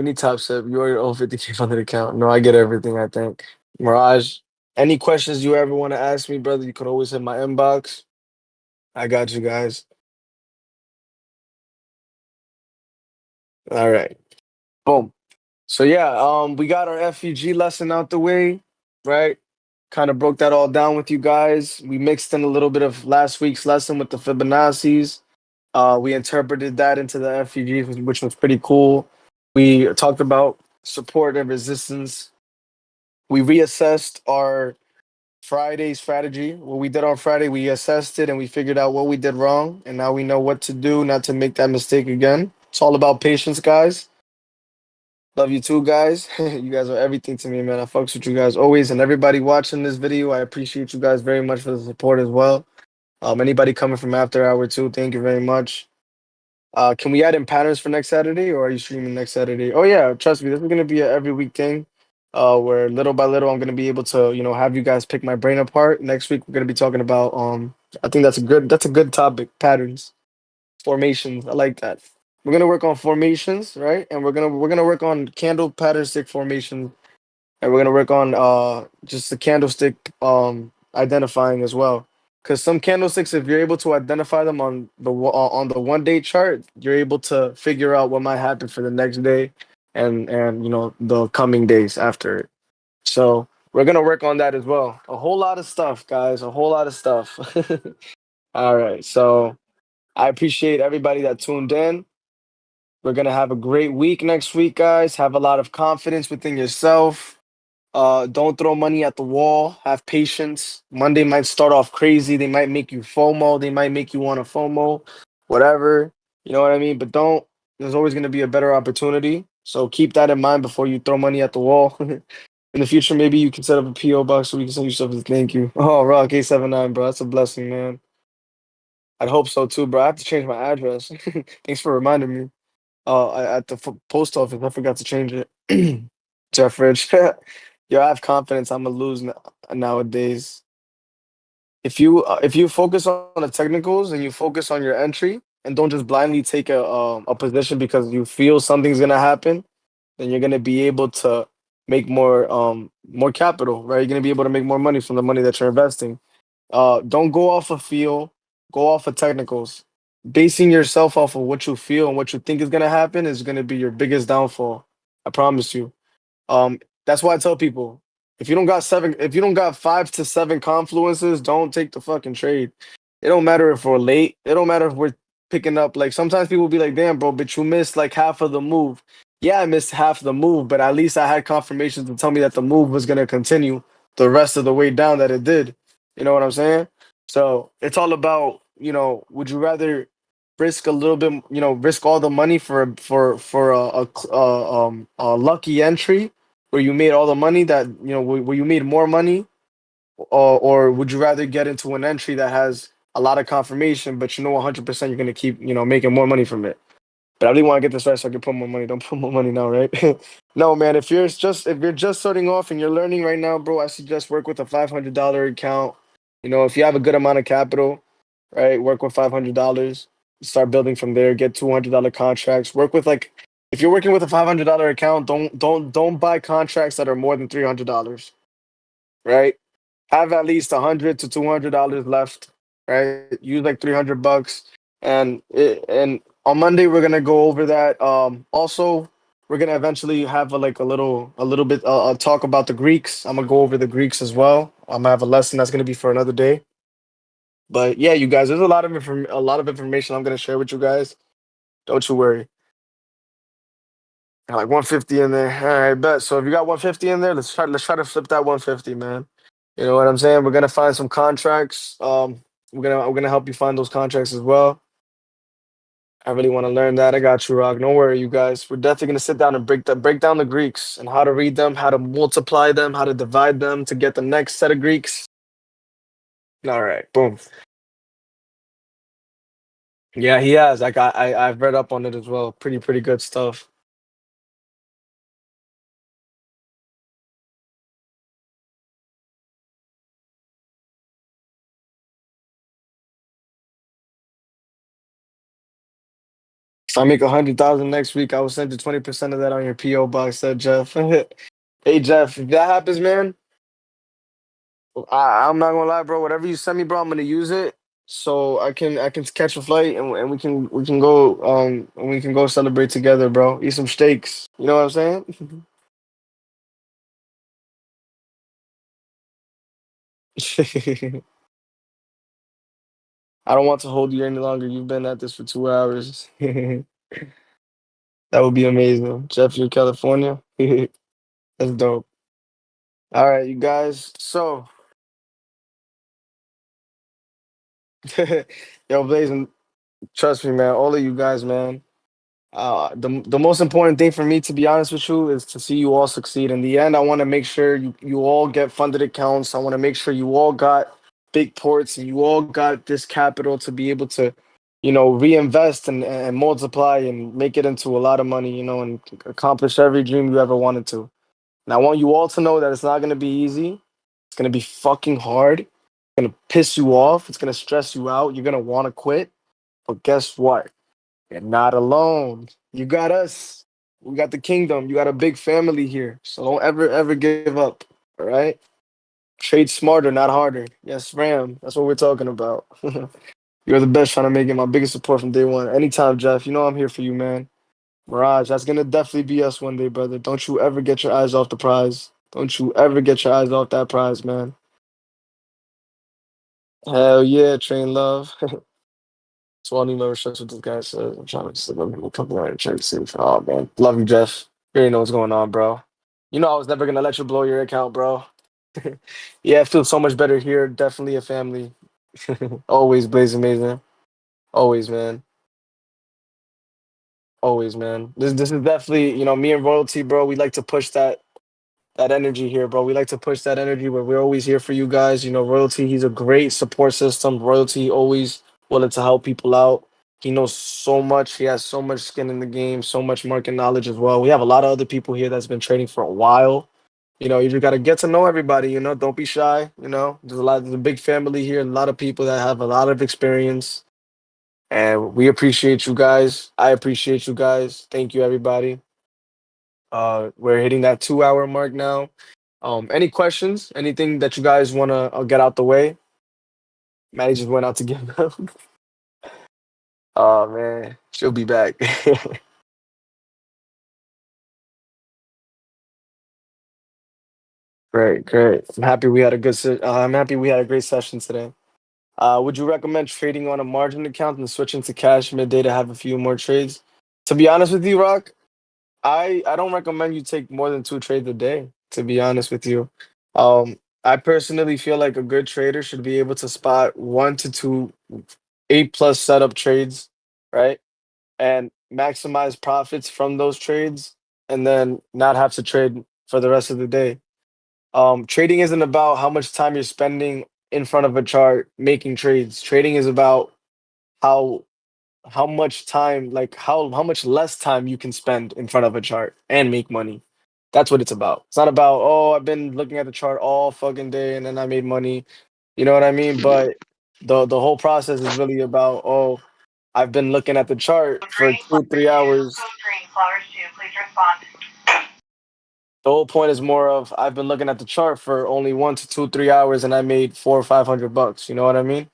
need top step. You already own 50K on the account. No, I get everything, I think. Mirage, any questions you ever want to ask me, brother, you could always hit my inbox. I got you guys. All right. Boom. So yeah, we got our FEG lesson out the way, right? Kind of broke that all down with you guys. We mixed in a little bit of last week's lesson with the Fibonacci's. We interpreted that into the FEG, which was pretty cool. We talked about support and resistance. We reassessed our Friday strategy. What we did on Friday, we assessed it and we figured out what we did wrong. And now we know what to do not to make that mistake again. It's all about patience, guys. Love you too, guys. You guys are everything to me, man. I fucks with you guys always. And everybody watching this video, I appreciate you guys very much for the support as well. Anybody coming from after hour too, thank you very much. Can we add in patterns for next Saturday, or are you streaming next Saturday? Oh yeah, trust me, this is gonna be a every week thing. Where little by little, I'm gonna be able to, have you guys pick my brain apart. Next week, we're gonna be talking about. I think that's a good topic. Patterns, formations. I like that. We're gonna work on formations, right? And we're gonna work on candle pattern stick formation, and we're gonna work on just the candlestick identifying as well. Because some candlesticks, if you're able to identify them on the 1 day chart, you're able to figure out what might happen for the next day, and the coming days after it. So we're gonna work on that as well. A whole lot of stuff, guys. A whole lot of stuff. All right. So I appreciate everybody that tuned in. We're gonna have a great week next week, guys. Have a lot of confidence within yourself. Don't throw money at the wall. Have patience. Monday might start off crazy. They might make you FOMO. They might make you want to FOMO, whatever. You know what I mean? But don't. There's always going to be a better opportunity. So keep that in mind before you throw money at the wall. In the future, maybe you can set up a PO box so we can send you stuff as a thank you. Oh, Rock 879, bro. That's a blessing, man. I'd hope so too, bro. I have to change my address. Thanks for reminding me. At the post office, I forgot to change it. Jeffridge. Yo, I have confidence I'm gonna lose nowadays. If you focus on the technicals and you focus on your entry and don't just blindly take a position because you feel something's gonna happen, then you're gonna be able to make more capital, right? You're gonna be able to make more money from the money that you're investing. Don't go off of feel, go off of technicals. Basing yourself off of what you feel and what you think is gonna happen is gonna be your biggest downfall. I promise you. Um, that's why I tell people if you don't got 5 to 7 confluences, don't take the fucking trade. It don't matter if we're late. It don't matter if we're picking up. Like sometimes people be like, "Damn, bro, but you missed like half of the move." Yeah, I missed half the move, but at least I had confirmation to tell me that the move was gonna continue the rest of the way down that it did. You know what I'm saying? So it's all about, would you rather risk a little bit, risk all the money for a lucky entry where you made all the money that where you made more money, or would you rather get into an entry that has a lot of confirmation, but 100% you're gonna keep making more money from it? But I really want to get this right so I can put more money. Don't put more money now, right? No, man. If you're just starting off and you're learning right now, bro, I suggest work with a $500 account. If you have a good amount of capital, right, work with $500. start building from there. Get $200 contracts. Work with like if you're working with a $500 account, don't buy contracts that are more than $300. Right? Have at least $100 to $200 left. Right? Use like $300, and on Monday we're gonna go over that. Also we're gonna eventually have a little bit talk about the Greeks. I'm gonna go over the Greeks as well. I'm gonna have a lesson that's gonna be for another day. But yeah, you guys, there's a lot of information I'm gonna share with you guys. Don't you worry. Got like 150 in there. All right, bet. So if you got 150 in there, let's try to flip that 150, man. You know what I'm saying? We're gonna find some contracts. We're gonna help you find those contracts as well. I really want to learn that. I got you, Rock. Don't worry, you guys. We're definitely gonna sit down and break down the Greeks and how to read them, how to multiply them, how to divide them to get the next set of Greeks. All right, boom. Yeah, he has. Like I've read up on it as well. Pretty good stuff. If I make 100,000 next week, I will send you 20% of that on your PO box, said Jeff. Hey Jeff, if that happens, man, I'm not gonna lie, bro. Whatever you send me, bro, I'm gonna use it so I can catch a flight and we can go celebrate together, bro. Eat some steaks. You know what I'm saying? I don't want to hold you any longer. You've been at this for 2 hours. That would be amazing. Jeff, you're California. That's dope. All right, you guys. So, yo, Blazing, trust me, man. All of you guys, man. The most important thing for me, to be honest with you, is to see you all succeed. In the end, I want to make sure you all get funded accounts. I want to make sure you all got big ports and you all got this capital to be able to, reinvest and multiply and make it into a lot of money, and accomplish every dream you ever wanted to. And I want you all to know that it's not going to be easy. It's going to be fucking hard. It's going to piss you off. It's going to stress you out. You're going to want to quit. But guess what? You're not alone. You got us. We got the kingdom. You got a big family here. So don't ever give up. All right? Trade smarter, not harder. Yes, Ram. That's what we're talking about. You're the best trying to make it my biggest support from day one. Anytime, Jeff. You know I'm here for you, man. Mirage, that's gonna definitely be us one day, brother. Don't you ever get your eyes off the prize. Don't you ever get your eyes off that prize, man. Hell yeah, train love. So I need no restrictions with this guy says. I'm trying to slip up people coming out and check to see if oh man. Love you, Jeff. You already know what's going on, bro. You know I was never gonna let you blow your account, bro. Yeah, it feels so much better here. Definitely a family. Always Blaze amazing. Always, man. Always, man. This is definitely, me and Royalty, bro. We like to push that energy here, bro. We like to push that energy where we're always here for you guys. Royalty, he's a great support system. Royalty always willing to help people out. He knows so much. He has so much skin in the game, so much market knowledge as well. We have a lot of other people here that's been trading for a while. You just gotta get to know everybody, don't be shy. There's a big family here, a lot of people that have a lot of experience. And we appreciate you guys. I appreciate you guys. Thank you, everybody. We're hitting that 2 hour mark now. Any questions? Anything that you guys want to get out the way? Maddie just went out to get them. Oh man, she'll be back. Great, great. I'm happy we had a great session today. Would you recommend trading on a margin account and switching to cash midday to have a few more trades? To be honest with you, Rock, I don't recommend you take more than 2 trades a day, to be honest with you. I personally feel like a good trader should be able to spot 1 to 2 A+ setup trades, right? And maximize profits from those trades and then not have to trade for the rest of the day. Trading isn't about how much time you're spending in front of a chart making trades. Trading is about how how much time, like how much less time you can spend in front of a chart and make money. That's what it's about. It's not about, oh, I've been looking at the chart all fucking day and then I made money. You know what I mean? But the whole process is really about, oh, I've been looking at the chart for 2, 3 hours. The whole point is more of I've been looking at the chart for only 1 to 2, 3 hours, and I made 400 or 500 bucks. You know what I mean?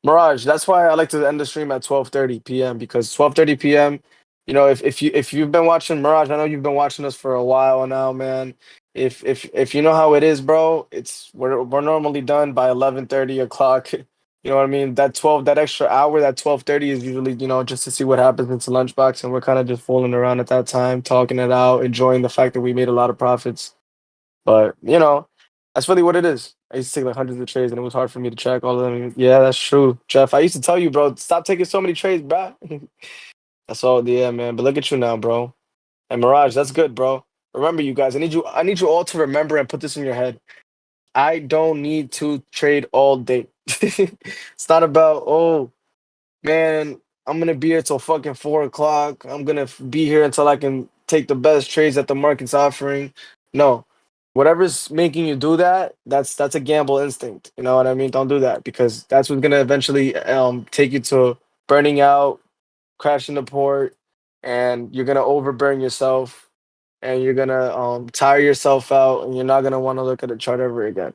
Mirage, that's why I like to end the stream at 12:30 p.m. because 12:30 p.m. You know, if you've been watching Mirage, I know you've been watching us for a while now, man. If you know how it is, bro, we're normally done by 11:30 o'clock. You know what I mean? That extra hour, that 12:30 is usually, just to see what happens into lunchbox, and we're kind of just fooling around at that time, talking it out, enjoying the fact that we made a lot of profits. But that's really what it is. I used to take like hundreds of trades, and it was hard for me to track all of them. Yeah, that's true, Jeff. I used to tell you, bro, stop taking so many trades, bro. That's all. Yeah, man. But look at you now, bro. And Mirage, that's good, bro. Remember, you guys. I need you all to remember and put this in your head. I don't need to trade all day. It's not about, oh man, I'm gonna be here till fucking 4 o'clock. I'm gonna be here until I can take the best trades that the market's offering. No, whatever's making you do that, that's a gamble instinct. You know what I mean? Don't do that because that's what's gonna eventually take you to burning out, crashing the port, and you're gonna overburn yourself, and you're gonna tire yourself out, and you're not gonna want to look at the chart ever again.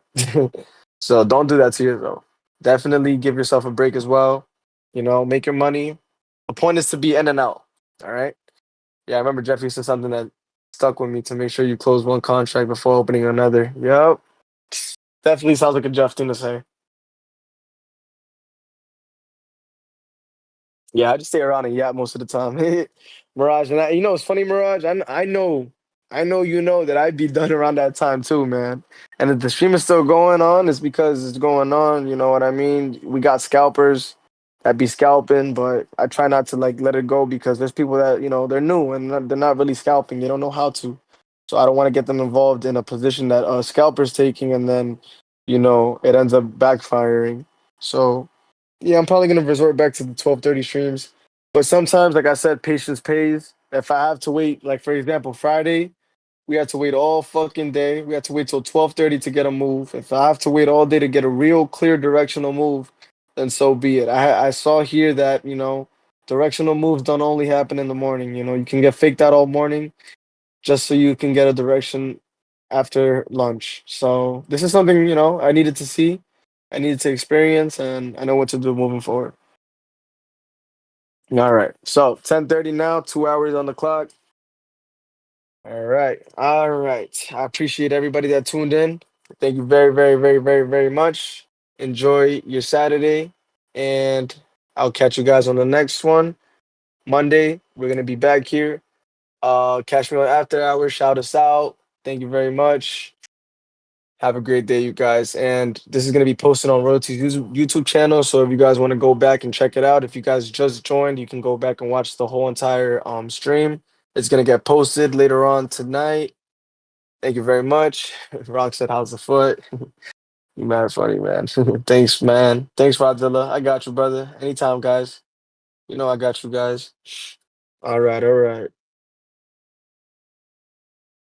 So don't do that to yourself. Definitely give yourself a break as well. Make your money. The point is to be in and out. All right. Yeah, I remember Jeffrey said something that stuck with me to make sure you close one contract before opening another. Yep. Definitely sounds like a Jeff thing to say. Yeah, I just stay around and yap most of the time. Mirage, and it's funny, Mirage. I know you know that I'd be done around that time too, man. And if the stream is still going on, it's because it's going on. You know what I mean? We got scalpers that be scalping, but I try not to like let it go because there's people that they're new and they're not really scalping. They don't know how to, so I don't want to get them involved in a position that a scalper's taking, and then it ends up backfiring. So. Yeah, I'm probably gonna resort back to the 12:30 streams. But sometimes, like I said, patience pays. If I have to wait, like for example, Friday, we had to wait all fucking day. We had to wait till 12:30 to get a move. If I have to wait all day to get a real clear directional move, then so be it. I saw here that, directional moves don't only happen in the morning. You can get faked out all morning just so you can get a direction after lunch. So this is something, I needed to see. I needed to experience, and I know what to do moving forward. All right. So 10:30 now, 2 hours on the clock. All right. All right. I appreciate everybody that tuned in. Thank you very, very, very, very, very much. Enjoy your Saturday. And I'll catch you guys on the next one. Monday, we're gonna be back here. Catch me on after hours. Shout us out. Thank you very much. Have a great day, you guys. And this is going to be posted on Royalty's YouTube channel. So if you guys want to go back and check it out, if you guys just joined, you can go back and watch the whole entire stream. It's going to get posted later on tonight. Thank you very much. Rock said, how's the foot? You mad funny, man. Thanks, man. Thanks, Rodzilla. I got you, brother. Anytime, guys. I got you guys. All right, all right.